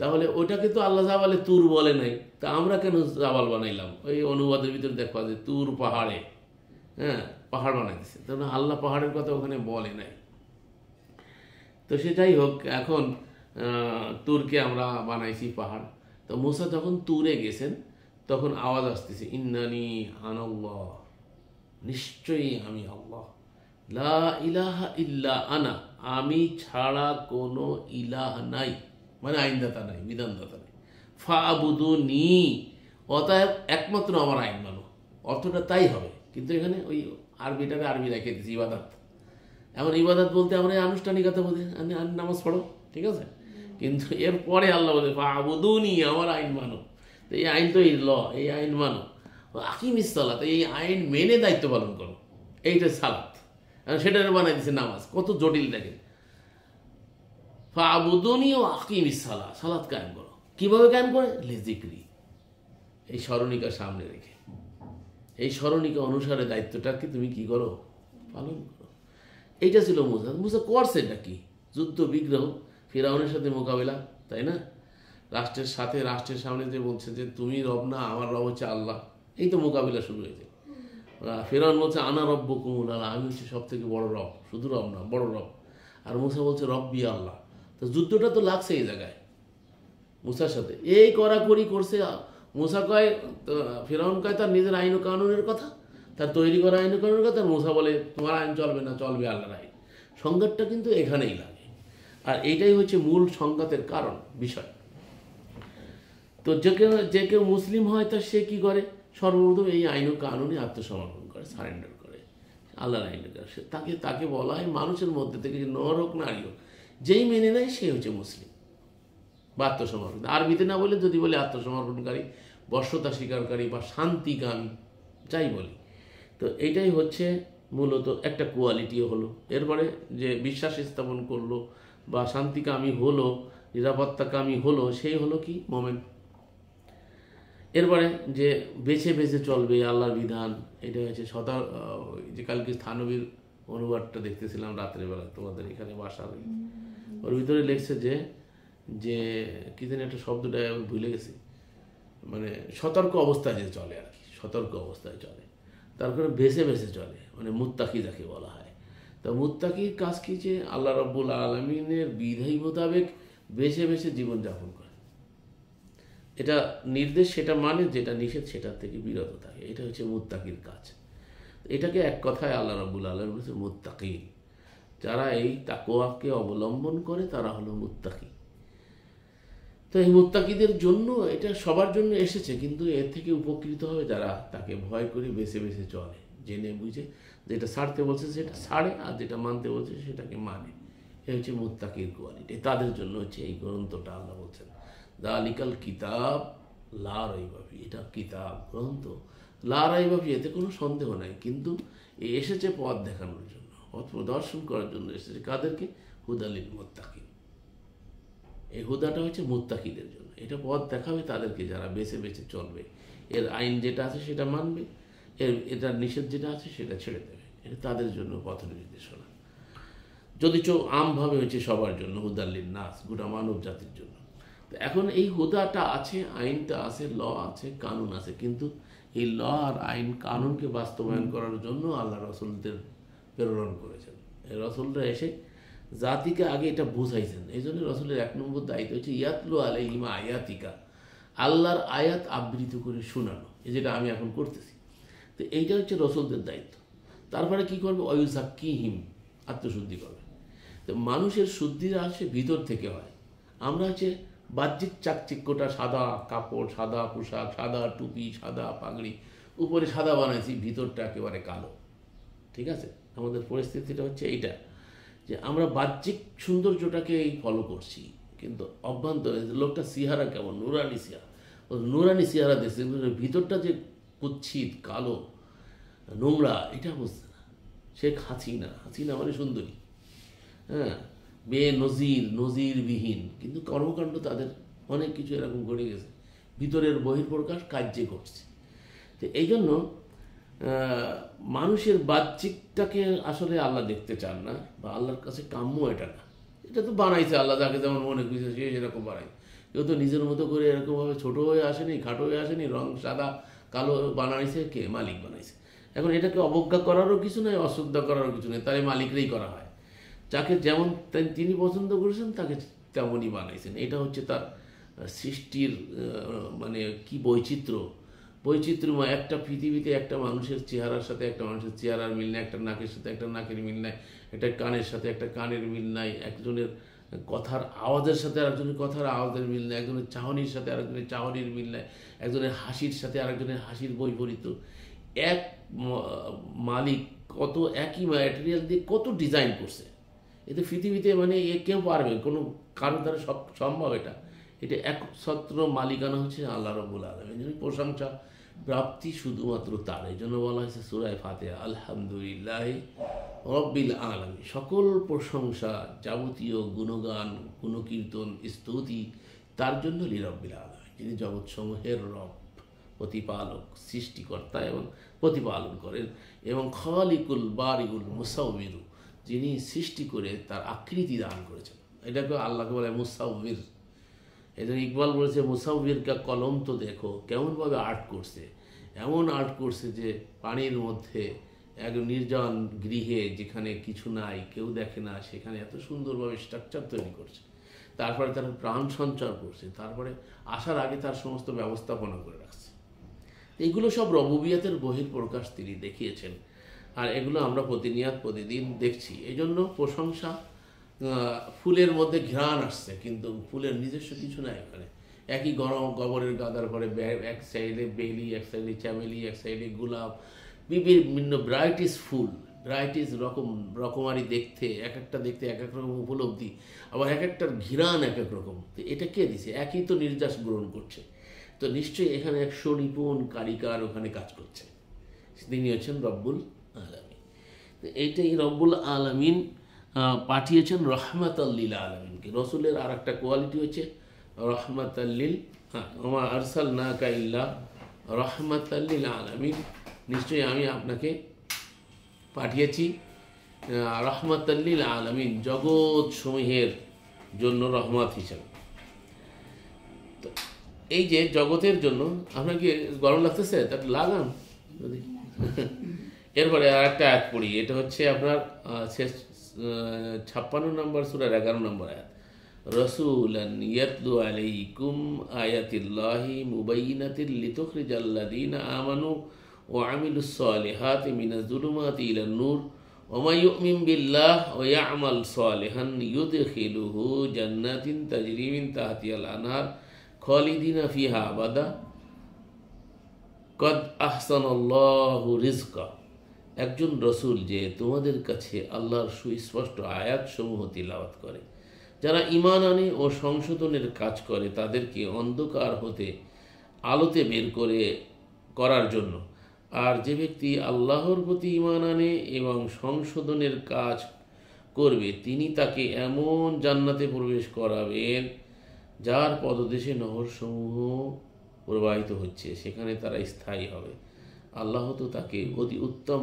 তাহলে ওটাকে তো আল্লাহ জাওয়ালে তুর বলে নাই, তা আমরা কেন জাওয়াল বানাইলাম? ওই অনুবাদের ভিতরে দেখা যে তুর পাহাড়ে, হ্যাঁ পাহাড় বানাই দিচ্ছে, তাহলে আল্লাহ পাহাড়ের কথা ওখানে বলে নাই। তো সেটাই হোক, এখন তুরকে আমরা বানাইছি পাহাড়। তো মুসা যখন তুরে গেছেন তখন আওয়াজ আসতেছে ইন্নানি আনাল্লাহ, নিশ্চয়ই আমি আল্লাহ, লা ইলাহা ইল্লা আনা, আমি ছাড়া কোনো ইলাহ নাই, মানে আইনদাতা নাই, বিধানদাতা নাই। ফাবুদুনি, অতএব একমাত্র আমার আইন মানো, অর্থটা তাই হবে। কিন্তু এখানে ওই আরবিটাকে আরবি রেখে দিচ্ছি ইবাদত। এখন ইবাদত বলতে আমরা আনুষ্ঠানিকতা বলি, নামাজ পড়ো, ঠিক আছে, কিন্তু এরপরে আল্লাহ বলে ফাবুদুনি, আমার আইন মানো। তো এই আইন তো এই এই আইন মানো। আকিমিস সালাত, এই আইন মেনে দায়িত্ব পালন করো, এইটা সালাত। সেটা বানাই দিচ্ছে নামাজ, কত জটিল দেখেন। ফাবুদুনি ও আকিমিস সালাত, সালাত কায়েম করো। কিভাবে কায়েম করে? লিজিক্রি, এই স্মরণিকা সামনে রেখে, এই স্মরণিকা অনুসারে দায়িত্বটাকে তুমি কি করো? পালন করো। এইটা ছিল মুসা। মুসা করছে এটা কি? যুদ্ধ বিগ্রহ, ফিরাউনের সাথে মোকাবিলা, তাই না? রাষ্ট্রের সাথে, রাষ্ট্রের সামনে যে বলছে যে তুমি রব না, আমার রব হচ্ছে আল্লাহ, এই তো মোকাবিলা শুরু হয়েছে। ফিরাউন বলছে আনা রব্বুকুমুল আলা, আমি হচ্ছে সব থেকে বড় রব, শুধু রব না, বড় রব। আর মুসা বলছে রব্বি আল্লাহ। তো যুদ্ধটা তো লাগছে এই জায়গায় মুসার সাথে, এই কড়াকড়ি করছে। মুসা কয়, ফিরাউন কয় তার নিজের আইন ও কানুনের কথা, তার তৈরি করা আইন ও কানুনের কথা। আর মুসা বলে তোমার আইন চলবে না, চলবে আল্লাহর আইন। সংঘাতটা কিন্তু এখানেই লাগে, আর এইটাই হচ্ছে মূল সংঘাতের কারণ, বিষয়। তো যে কেউ মুসলিম হয়, তা সে কি করে? সর্বপ্রথম এই আইন ও কানুনে আত্মসমর্পণ করে, সারেন্ডার করে আল্লাহর আইনের কাছে। তাকে বলা হয় মানুষের মধ্যে থেকে, নর হোক নারী হোক, যেই মেনে নেয় সে হচ্ছে মুসলিম বা আত্মসমর্পণ। আরবিতে না বলে যদি বলে আত্মসমর্পণকারী, বর্ষতা স্বীকারকারী বা শান্তিকামী, যাই বলি। তো এইটাই হচ্ছে মূলত একটা কোয়ালিটিও হলো। এরপরে যে বিশ্বাস স্থাপন করলো বা শান্তিকামী হলো, নিরাপত্তাকামী হলো, সেই হলো কি? মোমেন। এরপরে যে বেছে বেছে চলবে আল্লাহর বিধান, এটা হচ্ছে যে কালকে থানবীর অনুবাদটা দেখতেছিলাম রাত্রেবেলা তোমাদের এখানে বাসার, ওর ভিতরে লিখছে যে কি জানি একটা শব্দটা আমি ভুলে গেছি, মানে সতর্ক অবস্থায় যে চলে আর কি, সতর্ক অবস্থায় চলে, তারপরে বেছে বেছে চলে, মানে মুত্তাকি যাকে বলা হয়। তা মুত্তাকির কাজ কি? যে আল্লাহ রাব্বুল আলামিনের বিধান মোতাবেক বেছে বেছে জীবনযাপন করে। এটা নির্দেশ সেটা মানে, যেটা নিষেধ সেটার থেকে বিরত থাকে, এটা হচ্ছে মুত্তাকির কাজ। এটাকে এক কথায় আল্লাহ রাব্বুল আলামিন বলেছে মুত্তাকি। যারা এই তাকওয়াকে অবলম্বন করে তারা হলো মুত্তাকি। তো এই মুত্তাকিদের জন্য এটা সবার জন্য এসেছে, কিন্তু এর থেকে উপকৃত হবে যারা তাকে ভয় করে বেছে বেছে চলে, জেনে বুঝে যেটা ছাড়তে বলছে সেটা ছাড়ে, আর যেটা মানতে বলছে সেটাকে মানে। এ হচ্ছে মুত্তাকির কোয়ালিটি। তাদের জন্য হচ্ছে এই গ্রন্থটা। আল্লাহ বলছেন যালিকাল কিতাব লা রাইবা ফিহি, এটা কিতাব, গ্রন্থ, লা রাইবা ফিহি, এতে কোনো সন্দেহ নাই। কিন্তু এসেছে পথ দেখানোর জন্য, পথ প্রদর্শন করার জন্য এসেছে। কাদেরকে? হুদালিল মুত্তাকিন। এই হুদাটা হচ্ছে মুত্তাকিদের জন্য। এটা পথ দেখাবে তাদেরকে যারা বেছে বেছে চলবে, এর আইন যেটা আছে সেটা মানবে, এটার নিষেধ যেটা আছে সেটা ছেড়ে দেবে। এটা তাদের জন্য পথ নির্দেশনা। যদি আমভাবে হচ্ছে সবার জন্য, হুদাল্লিন নাস, গোটা মানব জাতির জন্য। তো এখন এই হুদাটা আছে, আইনটা আছে, ল আছে, কানুন আছে, কিন্তু এই ল আর আইন কানুনকে বাস্তবায়ন করার জন্য আল্লাহ রসুলদের প্রেরণ করেছেন। এই রসুলরা এসে জাতিকে আগে এটা বুঝাইছেন। এই জন্য রসুলের 1 নম্বর দায়িত্ব হচ্ছে ইয়াতলু আলাইহিম আয়াতিকা, আল্লাহর আয়াত আবৃত করে শোনানো, এই যেটা আমি এখন করতেছি। তো এইটা হচ্ছে রসুলদের দায়িত্ব। তারপরে কি করবে? অয়ুজাক্কিহিম, আত্মশুদ্ধি করবে। তো মানুষের শুদ্ধিটা আসে ভিতর থেকে হয়। আমরা হচ্ছে বাহ্যিক চাকচিক্যটা, সাদা কাপড়, সাদা পোশাক, সাদা টুপি, সাদা পাগড়ি, উপরে সাদা বানাইছি, ভিতরটা একেবারে কালো। ঠিক আছে, আমাদের পরিস্থিতিটা হচ্ছে এইটা, যে আমরা বাহ্যিক সৌন্দর্যটাকেই ফলো করছি, কিন্তু অভ্যন্তরে লোকটা চেহারা কেমন, নুরানি চেহারা, নুরানি চেহারা দেখছে, ভিতরটা যে কুৎসিত কালো নোংরা, এটা বুঝছে না। সে হাসিনা, হাসিনা মানে সুন্দরী, হ্যাঁ, নজিরবিহীন, কিন্তু কর্মকাণ্ড তাদের অনেক কিছু এরকম ঘটে গেছে, ভিতরের বহির্প্রকাশ কার্যে ঘটছে। তো এই জন্য মানুষের বাহ্যিকটাকে আসলে আল্লাহ দেখতে চান না, বা আল্লাহর কাছে কাম্য এটা না। এটা তো বানাইছে আল্লাহ, যাকে যেমন মনে করছে সে যেরকম বানাই। কেউ তো নিজের মতো করে এরকমভাবে ছোট হয়ে আসেনি, খাটো হয়ে আসেনি, রং সাদা কালো বানাইছে কে? মালিক বানাইছে। এখন এটাকে অবজ্ঞা করারও কিছু নেই, অশ্রদ্ধা করারও কিছু নেই, তাই মালিকরেই করা হয়। যাকে যেমন তিনি পছন্দ করেছেন তাকে তেমনই বানাইছেন। এটা হচ্ছে তার সৃষ্টির মানে কি বৈচিত্র্যময় একটা পৃথিবীতে। একটা মানুষের চেহারার সাথে একটা মানুষের চেহারার মিল নাই, একটা নাকের সাথে একটা নাকের মিল নাই, একটা কানের সাথে একটা কানের মিল নাই, একজনের কথার আওয়াজের সাথে আরেকজনের কথার আওয়াজের মিল নাই, একজনের চাহনির সাথে আরেকজনের চাহনির মিল নাই, একজনের হাসির সাথে আরেকজনের হাসির বৈপরীত্য। এক মালিক কত একই ম্যাটেরিয়াল দিয়ে কত ডিজাইন করছে, এতে পৃথিবীতে মানে কেউ পারবে, কোনো কারোর দ্বারা সম্ভব এটা। এটা একছত্র মালিকানা হচ্ছে আল্লাহ রাব্বুল আলামিন। প্রশংসা প্রাপ্তি শুধুমাত্র তার। এই জন্য বলা হয়েছে সূরা ফাতিহা, আলহামদুলিল্লাহি রাব্বিল আলামিন। সকল প্রশংসা, যাবতীয় গুণগান, গুণকীর্তন, স্তুতি তার জন্য লিরাব্বিল আলামিন, যিনি জগৎসমূহের রব, প্রতিপালক, সৃষ্টিকর্তা এবং প্রতিপালন করেন, এবং খালিকুল বারিউল মুসাউবিরু, যিনি সৃষ্টি করে তার আকৃতি দান করেছেন। এটাকে আল্লাহকে বলে মুসাউবির। এই জন্য ইকবাল বলেছে, মুসাউবিরকা কলম তো দেখো, কেমনভাবে আর্ট করছে। এমন আর্ট করছে যে পানির মধ্যে এক নির্জন গৃহে, যেখানে কিছু নাই, কেউ দেখে না, সেখানে এত সুন্দরভাবে স্ট্রাকচার তৈরি করছে। তারপরে তার প্রাণ সঞ্চার করছে, তারপরে আসার আগে তার সমস্ত ব্যবস্থাপনা করে রাখছে। এগুলো সব রবুবিয়াতের বহির্প্রকাশ তিনি দেখিয়েছেন, আর এগুলো আমরা প্রতিদিন দেখছি। এই জন্য প্রশংসা। ফুলের মধ্যে ঘ্রাণ আসছে, কিন্তু ফুলের নিজস্ব কিছু নাই ওখানে। একই গোবরের গাদার পরে এক সাইডে বেলি, এক সাইডে চ্যামেলি, এক সাইডে গোলাপ, বিভিন্ন ভ্যারাইটিস ফুল, ভ্যারাইটিস রকমারি দেখতে, এক একটা দেখতে এক এক রকম উপলব্ধি, আবার এক একটার ঘ্রাণ এক এক রকম। তো এটা কে দিছে? একই তো নির্যাস গ্রহণ করছে। তো নিশ্চয়ই এখানে এক সুনিপুণ কারিগর ওখানে কাজ করছে, তিনি হচ্ছেন রব্বুল আলামিন। তো এইটাই রব্বুল আলামিন পাঠিয়েছেন রহমাতাল লিল আলামিনকে। রসুলের আর একটা কোয়ালিটি হচ্ছে রহমাতাল লিল, ওমা আরসালনাকা ইল্লা রহমাতাল লিল আলামিন। নিশ্চয়ই আমি আপনাকে পাঠিয়েছি রহমাতাল লিল আলামিন, জগৎ সমূহের জন্য রহমত হিসাবে। তো এই যে জগতের জন্য, আপনাকে গরম লাগতেছে, তার লাগান যদি। এরপরে আর একটা আয়াত পড়ি, এটা হচ্ছে আপনার 56 নম্বর সূরার 11 নম্বর আয়াত। রাসূলান ইয়াতলু আলাইকুম আয়াতিল্লাহি মুবাইয়িনাতিন লিতুখরিজাল্লাযীনা আমানু ওয়া আমিলুস সালিহাতি মিনাজ যুলুমাতি ইলান নূর ওয়া মান ইউমিন বিল্লাহি ওয়া ইয়ামাল সালিহান ইউদখিলুহু জান্নাতিন তাজরি মিন তাহতিহাল আনহার খালিদিনা ফিহা আবাদা কদ আহসানাল্লাহু রিজকা। একজন রসুল যে তোমাদের কাছে আল্লাহর সুস্পষ্ট আয়াতসমূহ তিলাওয়াত করে, যারা ঈমান আনে ও সংশোধনের কাজ করে, তাদেরকে অন্ধকার হতে আলোতে বের করার জন্য। আর যে ব্যক্তি আল্লাহর প্রতি ঈমান আনে এবং সংশোধনের কাজ করবে, তিনি তাকে এমন জান্নাতে প্রবেশ করাবেন যার পদদেশে নহরসমূহ প্রবাহিত হচ্ছে, সেখানে তারা স্থায়ী হবে। আল্লাহ তো তাকে অতি উত্তম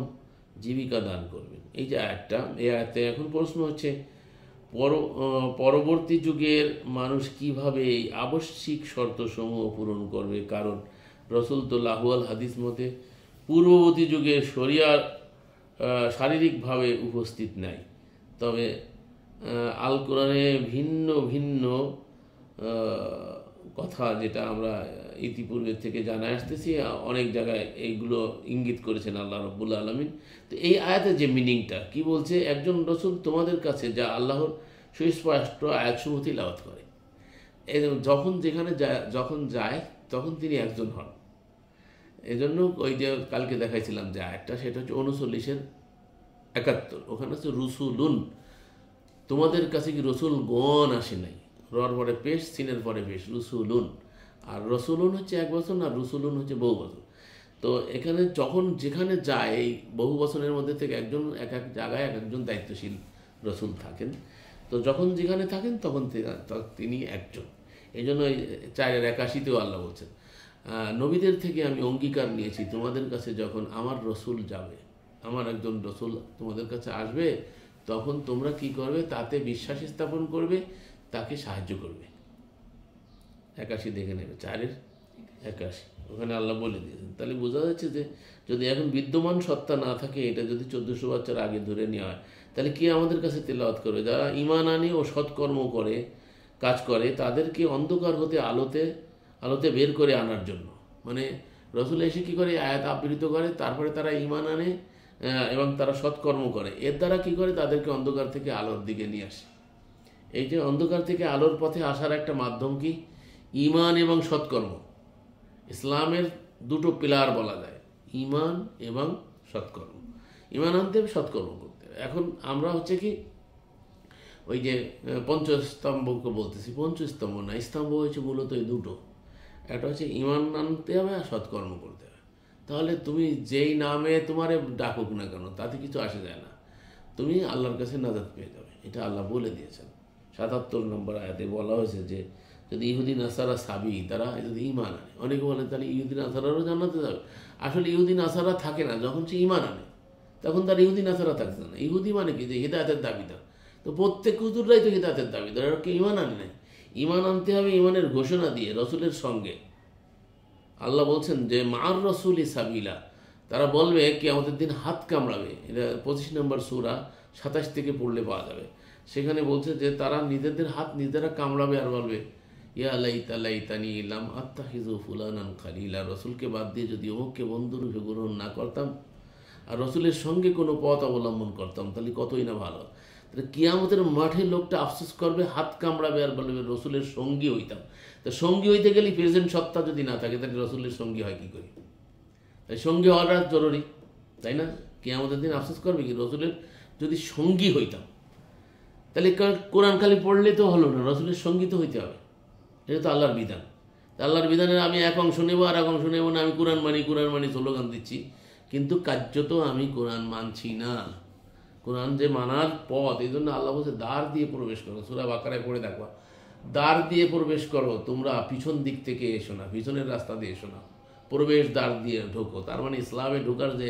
জীবিকা দান করবেন। এই যে আয়াতটা, এই আয়াতে এখন প্রশ্ন হচ্ছে, পরবর্তী যুগের মানুষ কিভাবে এই আবশ্যিক শর্তসমূহ পূরণ করবে? কারণ রসুল তো লাহুয়াল হাদিস মতে পূর্ববর্তী যুগে শরিয়ার শারীরিকভাবে উপস্থিত নাই, তবে আল কোরআনে ভিন্ন ভিন্ন কথা, যেটা আমরা ইতিপূর্বে থেকে জানা আসতেছি, অনেক জায়গায় এইগুলো ইঙ্গিত করেছেন আল্লাহ রাব্বুল আলামিন। তো এই আয়াতের যে মিনিংটা কি বলছে, একজন রসুল তোমাদের কাছে যা আল্লাহর সুস্পষ্ট আয়াতসমূহ তিলাওয়াত করে, যখন যেখানে যখন যায় তখন তিনি একজন হন। এজন্য ওই যে কালকে দেখাইছিলাম যে আয়াতটা, সেটা হচ্ছে 39-71, ওখানে হচ্ছে রুসুলুন, তোমাদের কাছে কি রসুল গণ আসে নাই, রর পরে পেশ, সিনের পরে পেশ, রসুলুন। আর রসুলুন হচ্ছে 1 বছর, আর রসুলুন হচ্ছে বহু বছর। তো এখানে যখন যেখানে যায়, এই বহু বছরের মধ্যে থেকে একজন এক এক জায়গায় এক একজন দায়িত্বশীল রসুল থাকেন। তো যখন যেখানে থাকেন তখন তিনি একজন। এই জন্য 4-81-তেও আল্লাহ বলছেন, নবীদের থেকে আমি অঙ্গীকার নিয়েছি, তোমাদের কাছে যখন আমার রসুল যাবে, আমার একজন রসুল তোমাদের কাছে আসবে, তখন তোমরা কি করবে, তাতে বিশ্বাস স্থাপন করবে, তাকে সাহায্য করবে। 81 দেখে নেবে, 4-81, ওখানে আল্লাহ বলে দিয়েছেন। তাহলে বোঝা যাচ্ছে যে যদি এখন বিদ্যমান সত্তা না থাকে, এটা যদি 1400 বছর আগে ধরে নেওয়া হয়, তাহলে কে আমাদের কাছে তেলাওয়াত করবে? যারা ঈমান আনে ও সৎকর্ম করে, কাজ করে, তাদেরকে অন্ধকার হতে আলোতে বের করে আনার জন্য। মানে রসুল এসে কী করে, আয়াত আবৃত করে, তারপরে তারা ঈমান আনে এবং তারা সৎকর্ম করে, এর দ্বারা কী করে, তাদেরকে অন্ধকার থেকে আলোর দিকে নিয়ে আসে। এই যে অন্ধকার থেকে আলোর পথে আসার একটা মাধ্যম কি, ঈমান এবং সৎকর্ম। ইসলামের দুটো পিলার বলা যায়, ঈমান এবং সৎকর্ম। ঈমান আনতে হবে, সৎকর্ম করতে হবে। এখন আমরা হচ্ছে কি ওই যে পঞ্চস্তম্ভকে বলতেছি, পঞ্চস্তম্ভ না, স্তম্ভ হচ্ছে মূলত এই দুটো। একটা হচ্ছে ঈমান আনতে হবে আর সৎকর্ম করতে হবে। তাহলে তুমি যেই নামে তোমারে ডাকুক না কেন, তাতে কিছু আসে যায় না, তুমি আল্লাহর কাছে নাজাত পেয়ে যাবে। এটা আল্লাহ বলে দিয়েছেন। 77 নম্বর আয়াতে বলা হয়েছে যে যদি ইহুদি নাসারা সাবি, তারা যদি ঈমান আনে, অনেকে বলে তাহলে ইহুদি নাসারারও জান্নাতে যাবে। আসলে ইহুদি নাসারা থাকে না, যখন সে ঈমান আনে তখন তার ইহুদি নাসারা থাকছে না। ইহুদি মানে কি, যে হিদায়াতের দাবিদার। তো প্রত্যেক হুজুররাই তো হিদায়াতের দাবিদার, আর কি ঈমান আনে নাই। ঈমান আনতে হবে ঈমানের ঘোষণা দিয়ে, রসুলের সঙ্গে। আল্লাহ বলছেন যে মার রসুল সাবিলা, তারা বলবে কি আমাদের দিন হাত কামড়াবে। এটা 25 নম্বর সূরা 27 থেকে পড়লে পাওয়া যাবে। সেখানে বলছে যে তারা নিজেদের হাত নিজেরা কামড়াবে আর বলবে ইয়া লাইতা লাইতানি লাম আত্তাখিযু ফুলানান খালিলা, রসুলকে বাদ দিয়ে যদি অমুককে বন্ধু রূপে গ্রহণ না করতাম আর রসুলের সঙ্গে কোনো পথ অবলম্বন করতাম, তাহলে কতই না ভালো। তাহলে কিয়ামতের মাঠে লোকটা আফসোস করবে, হাত কামড়াবে আর বলবে রসুলের সঙ্গী হইতাম। তা সঙ্গী হইতে গেলে প্রেজেন্ট সত্তা যদি না থাকে, তাহলে রসুলের সঙ্গী হয় কী করি? তাই সঙ্গী হওয়াটা জরুরি, তাই না? কিয়ামতের দিন আফসোস করবে কি, রসুলের যদি সঙ্গী হইতাম। তাহলে কোরআন খালি পড়লে তো হলো না, রসুলের সঙ্গী তো হইতে হবে। এটা তো আল্লাহর বিধান। আল্লাহর বিধানের আমি এক অংশ নেবো আর এক অংশ নেবো না, আমি কোরআন মানি স্লোগান দিচ্ছি, কিন্তু কার্যত আমি কোরআন মানছি না। কোরআন যে মানার পথ, এই জন্য আল্লাহ বলছে দ্বার দিয়ে প্রবেশ করো। সূরা বাকারায় পড়ে দেখবা, দ্বার দিয়ে প্রবেশ করো, তোমরা পিছন দিক থেকে এসো না, পিছনের রাস্তা দিয়ে এসো না, প্রবেশ দ্বার দিয়ে ঢোকো। তার মানে ইসলামে ঢোকার যে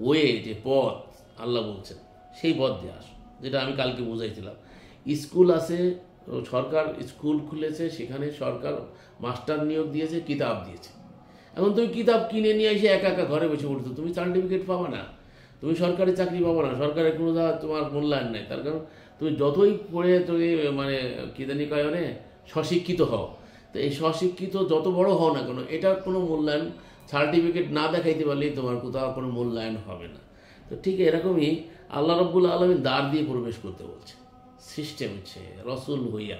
ওয়ে, যে পথ আল্লাহ বলছেন, সেই পথ দিয়ে আসো, যেটা আমি কালকে বুঝাইছিলাম। স্কুল আছে, সরকার স্কুল খুলেছে, সেখানে সরকার মাস্টার নিয়োগ দিয়েছে, কিতাব দিয়েছে। এখন তুমি কিতাব কিনে নিয়ে এসে একা একা ঘরে বসে পড়ছো, তুমি সার্টিফিকেট পাবা না, তুমি সরকারি চাকরি পাবো না, সরকারের কোনো তোমার মূল্যায়ন নেই। তার কারণ তুমি যতই পড়ে তুমি মানে কী জানি কয় স্বশিক্ষিত হও, তো এই স্বশিক্ষিত যত বড় হও না কেন, এটার কোনো মূল্যায়ন, সার্টিফিকেট না দেখাইতে পারলেই তোমার কোথাও কোনো মূল্যায়ন হবে না। তো ঠিক এরকমই আল্লাহ রাব্বুল আলামিন দ্বার দিয়ে প্রবেশ করতে বলছে। সিস্টেম হচ্ছে রসুল হইয়া,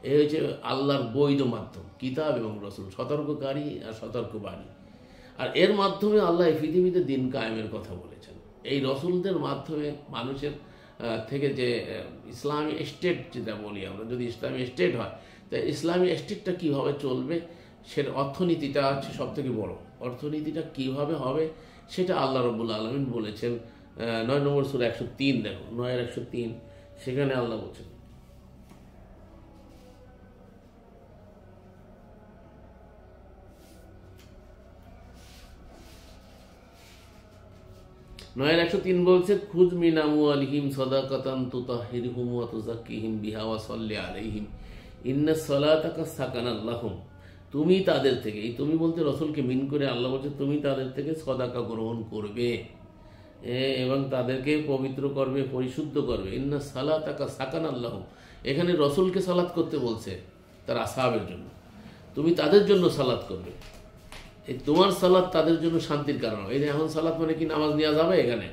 এই হচ্ছে আল্লাহর বৈধ মাধ্যম, কিতাব এবং রসুল, সতর্ককারী আর সতর্কবাণী। আর এর মাধ্যমে আল্লাহ এই পৃথিবীতে দিন কায়েমের কথা বলেছেন। এই রসুলদের মাধ্যমে মানুষের থেকে যে ইসলামী স্টেট যেটা বলি আমরা, যদি ইসলামী স্টেট হয়, তো ইসলামী স্টেটটা কীভাবে চলবে, সেটা অর্থনীতিটা হচ্ছে সবথেকে বড়। অর্থনীতিটা কীভাবে হবে সেটা আল্লাহ রাব্বুল আলামিন বলেছেন। 9 নম্বর সূরা 103 দেখো, 9-103, সেখানে আল্লাহ বলছেন 9-103 বলছে খুজ মিন আমওয়ালিহিম সাদাকাতান তুতাহহিরুহুম ওয়া তুযাক্কিহিম বিহা ওয়া সাল্লি আলাইহিম ইন্নাস সালাতাকা সাকানাল লাহুম। তুমি তাদের থেকে, এই তুমি বলতে রসুলকে মিন করে আল্লাহ বলছে তুমি তাদের থেকে সদাকা গ্রহণ করবে। এবং তাদেরকে পবিত্র করবে, পরিশুদ্ধ করবে। ইন্না সালাতাকা সাকান আল্লাহ, এখানে রসুলকে সালাত করতে বলছে তার আসহাবের জন্য। তুমি তাদের জন্য সালাত করবে, এই তোমার সালাত তাদের জন্য শান্তির কারণ। এই যে এখন সালাত মানে কি নামাজ নেওয়া যাবে এখানে?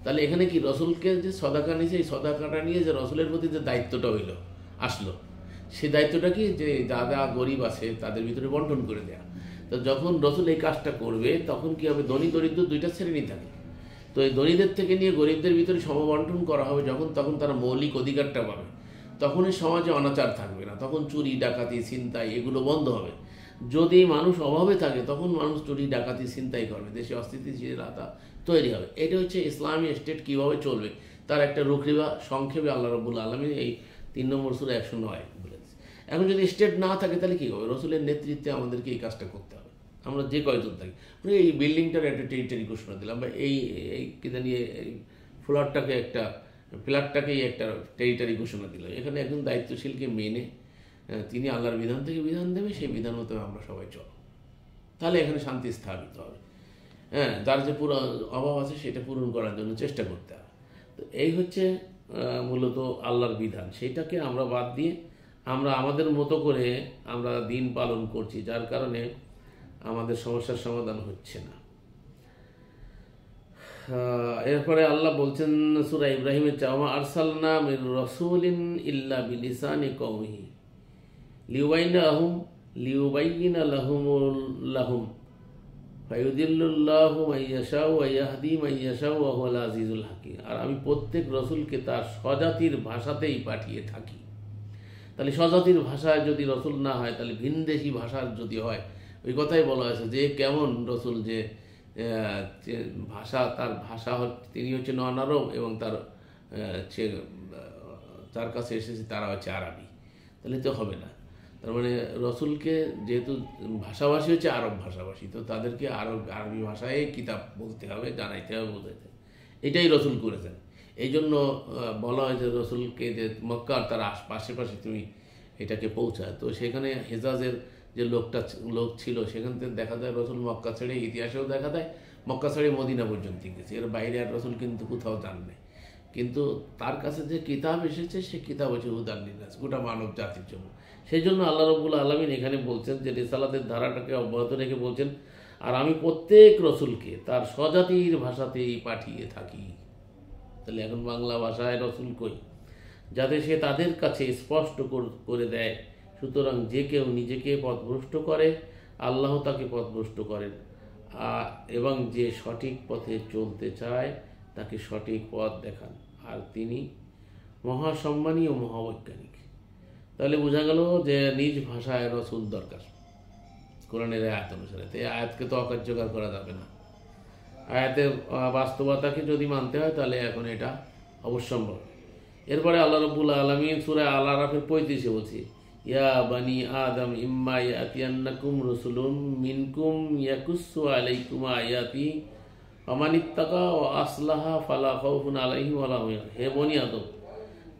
তাহলে এখানে কি রসুলকে যে সদাকা নিয়েছে, এই সদাকাটা নিয়ে যে রসুলের প্রতি যে দায়িত্বটা আসলো, সেই দায়িত্বটা কি, যে যারা গরিব আছে তাদের ভিতরে বন্টন করে দেয়া। তো যখন রসুল এই কাজটা করবে তখন কি হবে, ধনী দরিদ্র দুইটা শ্রেণী থাকে। তো এই ধনীদের থেকে নিয়ে গরিবদের ভিতরে সমবন্টন করা হবে যখন, তখন তারা মৌলিক অধিকারটা পাবে। তখন এই সমাজে অনাচার থাকবে না, তখন চুরি ডাকাতি ছিনতাই এগুলো বন্ধ হবে। যদি মানুষ অভাবে থাকে তখন মানুষ চুরি ডাকাতি ছিনতাই করবে, দেশে অস্থিতিশীলতা তৈরি হবে। এটা হচ্ছে ইসলামী স্টেট কীভাবে চলবে তার একটা রুখরিবা সংক্ষেপে আল্লাহ রাব্বুল আলামিন এই 3 নম্বর সূরা 109 বলেছে। এখন যদি স্টেট না থাকে তাহলে কী হবে? রসুলের নেতৃত্বে আমাদেরকে এই কাজটা করতে হবে। আমরা যে কয়জন থাকি, এই বিল্ডিংটার একটা টেরিটরি ঘোষণা দিলাম, বা এই কী জানি এই ফ্ল্যাটটাকেই একটা টেরিটরি ঘোষণা দিল। এখানে একজন দায়িত্বশীলকে মেনে তিনি আল্লাহর বিধান থেকে বিধান দেবে, সেই বিধান মতো আমরা সবাই চলো, তাহলে এখানে শান্তি স্থাপিত হবে। হ্যাঁ, যার যে পুরো অভাব আছে সেটা পূরণ করার জন্য চেষ্টা করতে হবে। তো এই হচ্ছে মূলত আল্লাহর বিধান। সেইটাকে আমরা বাদ দিয়ে আমরা আমাদের মতো করে আমরা দিন পালন করছি, যার কারণে আমাদের সমস্যার সমাধান হচ্ছে না। এরপরে আল্লাহ বলছেন সূরা ইব্রাহিমের চাওয়া, আরসালনা মির রাসূলিন ইল্লা বিলিসানি কওমিহি লিউবাইয়িনা লাহুম ফায়ুদিল্লুল্লাহু মান ইয়াশাউ ওয়া ইয়াহদি মান ইয়াশাউ ওয়া হুয়াল আজিজুল হাকীম। আর আমি প্রত্যেক রসুলকে তার স্বজাতির ভাষাতেই পাঠিয়ে থাকি। তাহলে স্বজাতির ভাষায় যদি রসুল না হয়, তাহলে ভিনদেশি ভাষার যদি হয়, ওই কথাই বলা হয়েছে যে কেমন রসুল, যে ভাষা, তার ভাষা তিনি হচ্ছে নন আরব এবং তার কাছে এসেছে তারা হচ্ছে আরবি, তাহলে তো হবে না। তার মানে রসুলকে যেহেতু ভাষাভাষী হচ্ছে আরব ভাষাভাষী, তো তাদেরকে আরবি ভাষায় কিতাব বলতে হবে, জানাইতে হবে, বোঝাইতে হবে। এটাই রসুল করেছেন। এই জন্য বলা হয় যে রসুলকে যে মক্কার তার আশেপাশে তুমি এটাকে পৌঁছায়। তো সেখানে হেজাজের যে লোক ছিল, সেখান থেকে দেখা যায় রসুল মক্কা ছেড়ে, ইতিহাসেও দেখা যায় মক্কা ছেড়ে মদিনা পর্যন্ত গেছে, এর বাইরে আর রসুল কিন্তু কোথাও যান নাই। কিন্তু তার কাছে যে কিতাব এসেছে, সে কিতাব হচ্ছে হুদান লিন্নাস, গোটা মানব জাতির জন্য। সেই জন্য আল্লাহ রাব্বুল আলামিন এখানে বলছেন যে রিসালাতের ধারাটাকে অব্যাহত রেখে বলছেন, আর আমি প্রত্যেক রসুলকে তার স্বজাতির ভাষাতেই পাঠিয়ে থাকি। তাহলে এখন বাংলা ভাষায় রসুল কই, যাতে সে তাদের কাছে স্পষ্ট করে দেয়। সুতরাং যে কেউ নিজেকে পথভ্রষ্ট করে, আল্লাহ তাকে পথভ্রষ্ট করেন, এবং যে সঠিক পথে চলতে চায় তাকে সঠিক পথ দেখান, আর তিনি মহাসম্মানী ও মহাবৈজ্ঞানিক। তাহলে বোঝা গেল যে নিজ ভাষায় রসুল দরকার কোরআনের আয়াত অনুসারে। তো এই আয়াতকে তো অকার্যকর করা যাবে না। আয়াতের বাস্তবতাকে যদি মানতে হয় তাহলে এখন এটা অবশ্যম্ভব। এরপরে আল্লাহ রাব্বুল আলামিন সূরা আল আরাফের 35-এ বলছি, ইয়া বানি আদম ইম্মা ইয়াতিয়ান্নাকুম রাসূলুম মিনকুম ইয়াকুসসু আলাইকুম আয়াতি ফামানিত্তাকা ওয়া আসলাহা ফালা খাউফুন আলাইহিম ওয়া লা হুম ইয়াহজানুন। হে বনি আদম,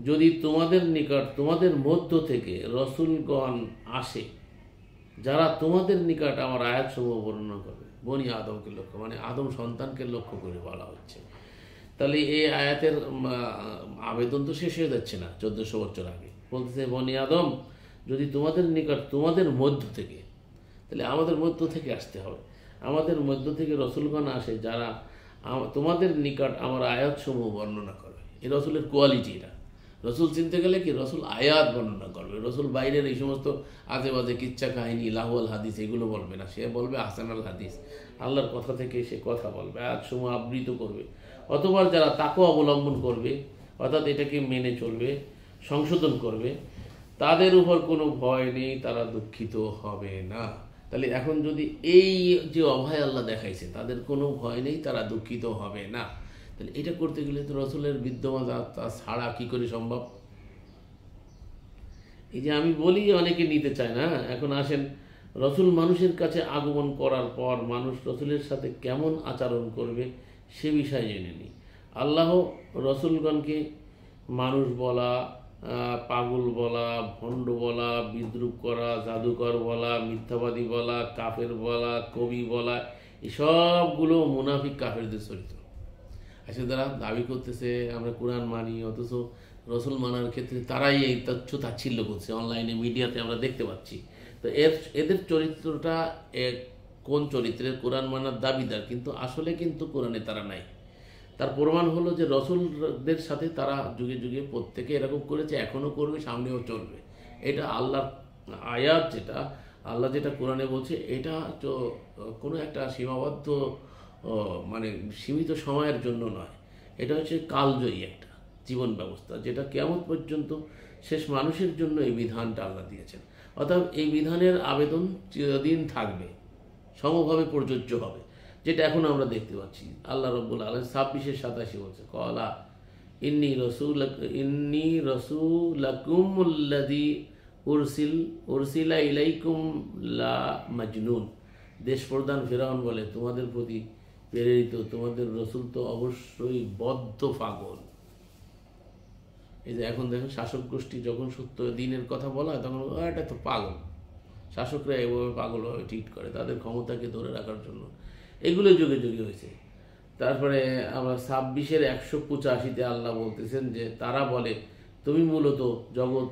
যদি তোমাদের নিকট তোমাদের মধ্য থেকে রসুলগণ আসে, যারা তোমাদের নিকট আমার আয়াতসমূহ বর্ণনা করবে। বনি আদমকে লক্ষ্য, মানে আদম সন্তানকে লক্ষ্য করে বলা হচ্ছে। তাহলে এই আয়াতের আবেদন তো শেষ হয়ে যাচ্ছে না 1400 বছর আগে। বলতেছে বনি আদম, যদি তোমাদের নিকট তোমাদের মধ্য থেকে, তাহলে আমাদের মধ্য থেকে আসতে হবে। আমাদের মধ্য থেকে রসুলগণ আসে যারা তোমাদের নিকট আমার আয়াতসমূহ বর্ণনা করবে। এই রসুলের কোয়ালিটি এটা। রসুল চিনতে গেলে কি, রসুল আয়াত বর্ণনা করবে। রসুল বাইরের এই সমস্ত আজে বাজে কিচ্ছা কাহিনী, লাহুয়াল হাদিস এগুলো বলবে না। সে বলবে হাসানাল হাদিস, আল্লাহর কথা থেকে সে কথা বলবে, আয়াতসমূহ আবৃত করবে। অতঃপর যারা তাকে অবলম্বন করবে, অর্থাৎ এটাকে মেনে চলবে, সংশোধন করবে, তাদের উপর কোনো ভয় নেই, তারা দুঃখিত হবে না। তাহলে এখন যদি এই যে অভয় আল্লাহ দেখাইছে, তাদের কোনো ভয় নেই, তারা দুঃখিত হবে না, তাহলে এটা করতে গেলে তো রসুলের বিদ্যমান তা ছাড়া কী করে সম্ভব? এই যে আমি বলি অনেকে নিতে চায় না। এখন আসেন, রসুল মানুষের কাছে আগমন করার পর মানুষ রসুলের সাথে কেমন আচরণ করবে সে বিষয়ে জেনে নিই। আল্লাহ রসুলগণকে মানুষ বলা, পাগল বলা, ভণ্ড বলা, বিদ্রুপ করা, জাদুকর বলা, মিথ্যাবাদী বলা, কাফের বলা, কবি বলা, এসবগুলো মুনাফিক কাফেরদের চরিত্র। আজকে তারা দাবি করতেছে আমরা কোরআন মানি, অথচ রসুল মানার ক্ষেত্রে তারাই এই তথ্য তাচ্ছিল্য করছে, অনলাইনে মিডিয়াতে আমরা দেখতে পাচ্ছি। তো এদের চরিত্রটা কোন চরিত্রের? কোরআন মানার দাবিদার, কিন্তু আসলে কিন্তু কোরআনে তারা নাই। তার প্রমাণ হলো যে রসুলদের সাথে তারা যুগে যুগে প্রত্যেকে এরকম করেছে, এখনও করবে, সামনেও চলবে। এটা আল্লাহর আয়াত, যেটা আল্লাহ যেটা কোরআনে বলছে, এটা তো কোনো একটা সীমাবদ্ধ মানে সীমিত সময়ের জন্য নয়। এটা হচ্ছে কালজয়ী একটা জীবন ব্যবস্থা, যেটা কিয়ামত পর্যন্ত শেষ মানুষের জন্য এই বিধানটা আল্লাহ দিয়েছেন। অর্থাৎ এই বিধানের আবেদন চিরদিন থাকবে, সমভাবে প্রযোজ্য হবে, যেটা এখন আমরা দেখতে পাচ্ছি। আল্লাহ রব্বুল আলামিন 26-27 বলছে, কলা ইন্নী রসুলাকুমুল্লাযী উরসিলা ইলাইকুম লা মাজনুন। দেশ প্রধান ফেরাউন বলে, তোমাদের প্রতি প্রেরিত তোমাদের রসুল তো অবশ্যই বদ্ধ পাগল। এই যে এখন দেখেন শাসক গোষ্ঠী যখন সত্য দিনের কথা বলা হয়, তখন এটা তো পাগল। শাসকরা এভাবে পাগলভাবে ট্রিট করে তাদের ক্ষমতাকে ধরে রাখার জন্য। এগুলো যুগে যুগে হয়েছে। তারপরে আমরা 26-185 আল্লাহ বলতেছেন যে তারা বলে তুমি মূলত জগৎ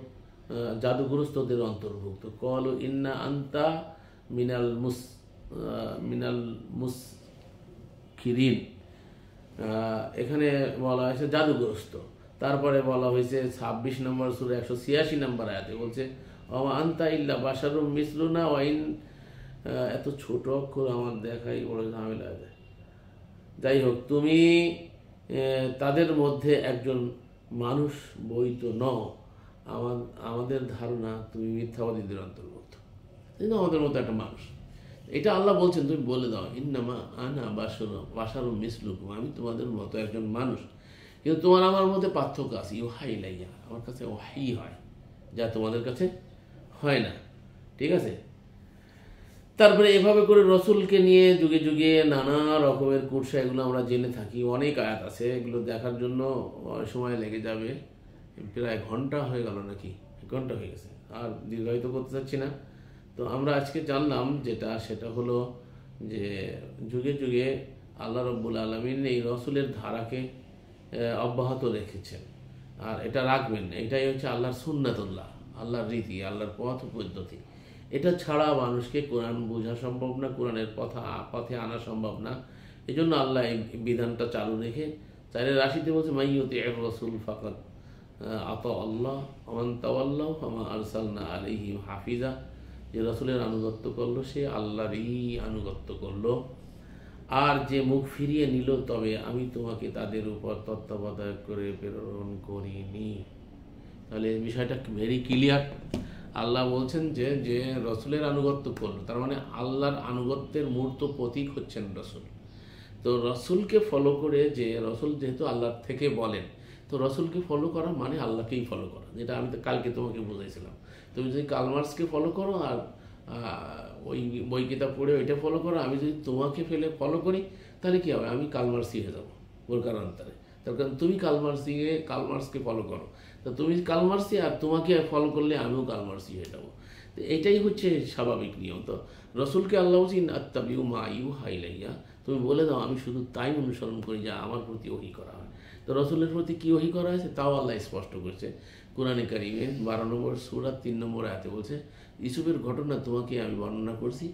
জাদুগ্রস্তদের অন্তর্ভুক্ত। কল ইন্না আন্তা মিনাল মুসখিরিন। এখানে বলা হয়েছে জাদুগ্রস্ত। তারপরে বলা হয়েছে 26 নম্বর সূরা 186 নম্বর আয়াতে বলছে, আন্তা ইল্লা বাশারুম মিসলুনা ওয়াইন। এত ছোট অক্ষর আমার দেখাই বড় ঝামেলা যায়। যাই হোক, তুমি তাদের মধ্যে একজন মানুষ বই তো নও, আমাদের ধারণা তুমি মিথ্যাবাদীদের অন্তর্ভুক্ত, কিন্তু আমাদের মতো একটা মানুষ। এটা আল্লাহ বলছেন, তুমি বলে দাও ইন্নামা আনা বাশারুম মিসলুকুম, আমি তোমাদের মতো একজন মানুষ, কিন্তু তোমার আমার মধ্যে পার্থক্য আছে। ইউহা ইলাইয়া, আমার কাছে ওয়াহি হয়, যা তোমাদের কাছে হয় না। ঠিক আছে? তারপরে এভাবে করে রসুলকে নিয়ে যুগে যুগে নানা রকমের কুৎসা, এগুলো আমরা জেনে থাকি। অনেক আয়াত আছে, এগুলো দেখার জন্য সময় লেগে যাবে। প্রায় ঘন্টা হয়ে গেল, নাকি ঘন্টা হয়ে গেছে, আর দীর্ঘায়িত করতে চাচ্ছি না। তো আমরা আজকে জানলাম সেটা হলো যে যুগে যুগে আল্লাহ রব্বুল আলামিন এই রসুলের ধারাকে অব্যাহত রেখেছেন, আর এটা রাখবেন। এটাই হচ্ছে আল্লাহর সুন্নাতুল্লাহ, আল্লাহর রীতি, আল্লাহর পথ পদ্ধতি। এটা ছাড়া মানুষকে কোরআন বোঝা সম্ভব না, কোরআনের পথে আনা সম্ভব না। এই জন্য আল্লাহ এই বিধানটা চালু রেখে 4-80 বলছে, মাইয়ুতি এর রসুল ফাকাত আতা আল্লাহ ওমান তাওয়াল্লাহু ফামা আরসালনা আলাইহিম হাফিজা। যে রসুলের আনুগত্য করলো সে আল্লাহরই আনুগত্য করলো, আর যে মুখ ফিরিয়ে নিল তবে আমি তোমাকে তাদের উপর তত্ত্বাবধায়ক করে প্রেরণ করিনি। তাহলে এই বিষয়টা ভেরি ক্লিয়ার। আল্লাহ বলছেন যে রসুলের আনুগত্য করলো, তার মানে আল্লাহর আনুগত্যের মূর্ত প্রতীক হচ্ছেন রসুল। তো রসুলকে ফলো করে, যে রসুল যেহেতু আল্লাহর থেকে বলেন, তো রসুলকে ফলো করা মানে আল্লাহকেই ফলো করা, যেটা আমি তো কালকে তোমাকে বুঝাইছিলাম। তুমি যদি কালমার্সকে ফলো করো আর ওই বই কিতাব পড়ে ওইটা ফলো করো, আমি যদি তোমাকে ফলো করি, তাহলে কী হবে? আমি কালমার্সি হয়ে যাবো ওর কারণে। তার কারণ তুমি কালমার্সকে ফলো করো, তো তুমি কালমার্সি, আর তোমাকে ফলো করলে আমিও কালমার্সি হয়ে যাবো। তো এটাই হচ্ছে স্বাভাবিক নিয়ম। তো রসুলকে আল্লাহ বলছেন আত্তাবিউ মা ইউহা ইলাইয়া, তুমি বলে দাও আমি শুধু তাই অনুসরণ করি যা আমার প্রতি ওহী করা হয়। তো রসুলের প্রতি কী ওহী করা হয়েছে তাও আল্লাহ স্পষ্ট করছে কোরআনে কারিমে 12 নম্বর সূরা 3 নম্বর আয়াতে বলছে, ইউসুফের ঘটনা তোমাকে আমি বর্ণনা করছি,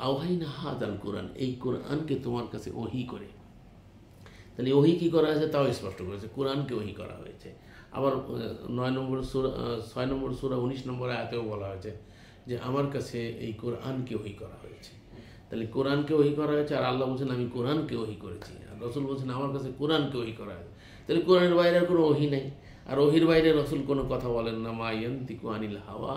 আওহাইনা হাযাল কোরআন, এই কোরআনকে তোমার কাছে ওহী করে। তাহলে ওহী কী করা হয়েছে তাও স্পষ্ট করেছে, কোরআনকে ওহী করা হয়েছে। আবার 6 নম্বর সূরা 19 নম্বর আয়াতেও বলা হয়েছে যে আমার কাছে এই কোরআনকে ওহী করা হয়েছে। তাহলে কোরআনকে ওহী করা হয়েছে, আর আল্লাহ বলছেন আমি কোরআনকে ওহী করেছি, আর রসুল বলছেন আমার কাছে কোরআনকে ওহী করা হয়েছে। তাহলে কোরআনের বাইরে আর কোনো ওহী নেই, আর ওহীর বাইরে রসুল কোনো কথা বলেন না। মা ইয়ানতিকু আনিল হাওয়া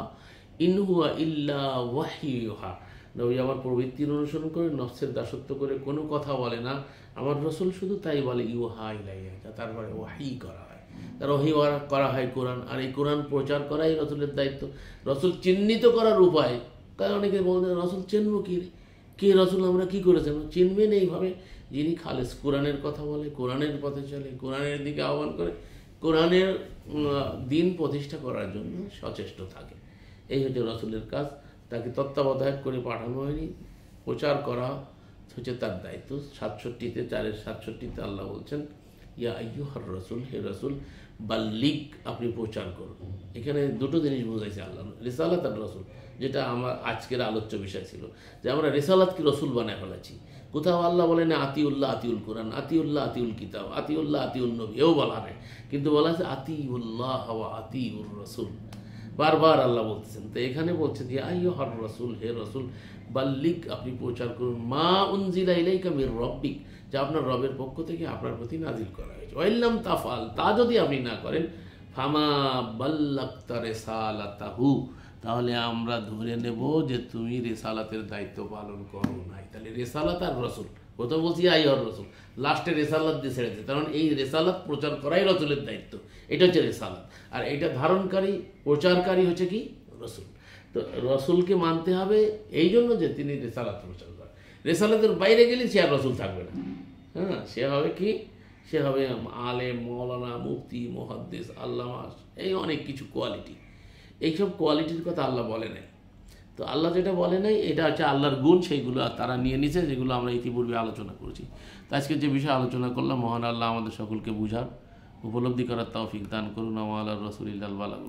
ইন হুয়া ইল্লা ওয়াহয়ুহা, নবী আমার প্রবৃত্তির অনুসরণ করে, নফসের দাসত্ব করে কোনো কথা বলে না। আমার রসুল শুধু তাই বলে ইউহা ইলাইয়া, তারপরে ওয়াহি করা হয়, তার ওহী করা হয় কোরআন। আর এই কোরআন প্রচার করাই রসুলের দায়িত্ব। রসুল চিহ্নিত করার উপায়, তাই অনেকে বলছেন রসুল চিনব কি, কে রসুল আমরা কী করেছেন? চিনবেন এইভাবে, যিনি খালেস কোরআনের কথা বলে, কোরআনের পথে চলে, কোরআনের দিকে আহ্বান করে, কোরআনের দিন প্রতিষ্ঠা করার জন্য সচেষ্ট থাকে। এই হচ্ছে রসুলের কাজ। তাকে তত্ত্বাবধায়ক করে পাঠানো হয়নি, প্রচার করা হচ্ছে তার দায়িত্ব। 67-4-67 আল্লাহ বলছেন ইয়া আইয়ুহার রাসূল, হে রাসূল, বাল্লিগ, আপনি প্রচার করুন। এখানে দুটো জিনিস বোঝাইছে আল্লাহ, রিসালাত আর রাসূল, যেটা আমার আজকের আলোচ্য বিষয় ছিল, যে আমরা রিসালাতকে রসুল বানায় ফেলেছি। কোথাও আল্লাহ বলেন আতিউল্লাহ আতিউল কোরআন, আতিউল্লাহ আতিউল কিতাব, আতিউল্লাহ আতিউল নবী, এও বলা নেই, কিন্তু বলা আছে আতিউল্লাহ ওয়া আতিউর রাসূল, বারবার আল্লাহ বলতেছেন। তো এখানে বলছে যে আইয়ুহার রাসূল, হে রাসূল, বাল্লিগ, আপনি প্রচার করুন, মা উনজিলা ইলাইকা মির রব্বিক, যা আপনার রবের পক্ষ থেকে আপনার প্রতি নাজিল করা হয়েছে। ওয়াইল্লাম তাফআল, তা যদি আপনি না করেন, ফামা বাল্লাগতা রিসালাতাহু, তাহলে আমরা ধরে নেব যে তুমি রিসালাতের দায়িত্ব পালন করো নাই। তাহলে রিসালাত আর রাসূল, কোথাও বলছি আইয়ুহার রাসূল, লাস্টে রিসালাত দিয়ে ছেড়েছে, কারণ এই রিসালাত প্রচার করাই রাসূলের দায়িত্ব, এটা হচ্ছে রিসালাত। আর এটা ধারণকারী, প্রচারকারী হচ্ছে কি রাসূল। তো রাসূলকে মানতে হবে এই জন্য যে তিনি রিসালাত প্রচার করেন। রিসালাতের বাইরে গেলে সে আর রাসূল থাকবে না। হ্যাঁ, সে হবে কি, সে হবে আলেম, মৌলানা, মুফতি, মুহাদ্দিস, আল্লামা, এই অনেক কিছু কোয়ালিটি। এইসব কোয়ালিটির কথা আল্লাহ বলে নাই। তো আল্লাহ যেটা বলে নাই, এটা হচ্ছে আল্লাহর গুণ, সেইগুলো তারা নিয়ে নিছে, যেগুলো আমরা ইতিপূর্বে আলোচনা করেছি। তো আজকে যে বিষয়ে আলোচনা করলাম, মহান আল্লাহ আমাদের সকলকে বুঝার, উপলব্ধি করার তৌফিক দান করুন। ওয়া আলা রাসূলিল্লাহিল বালাগ।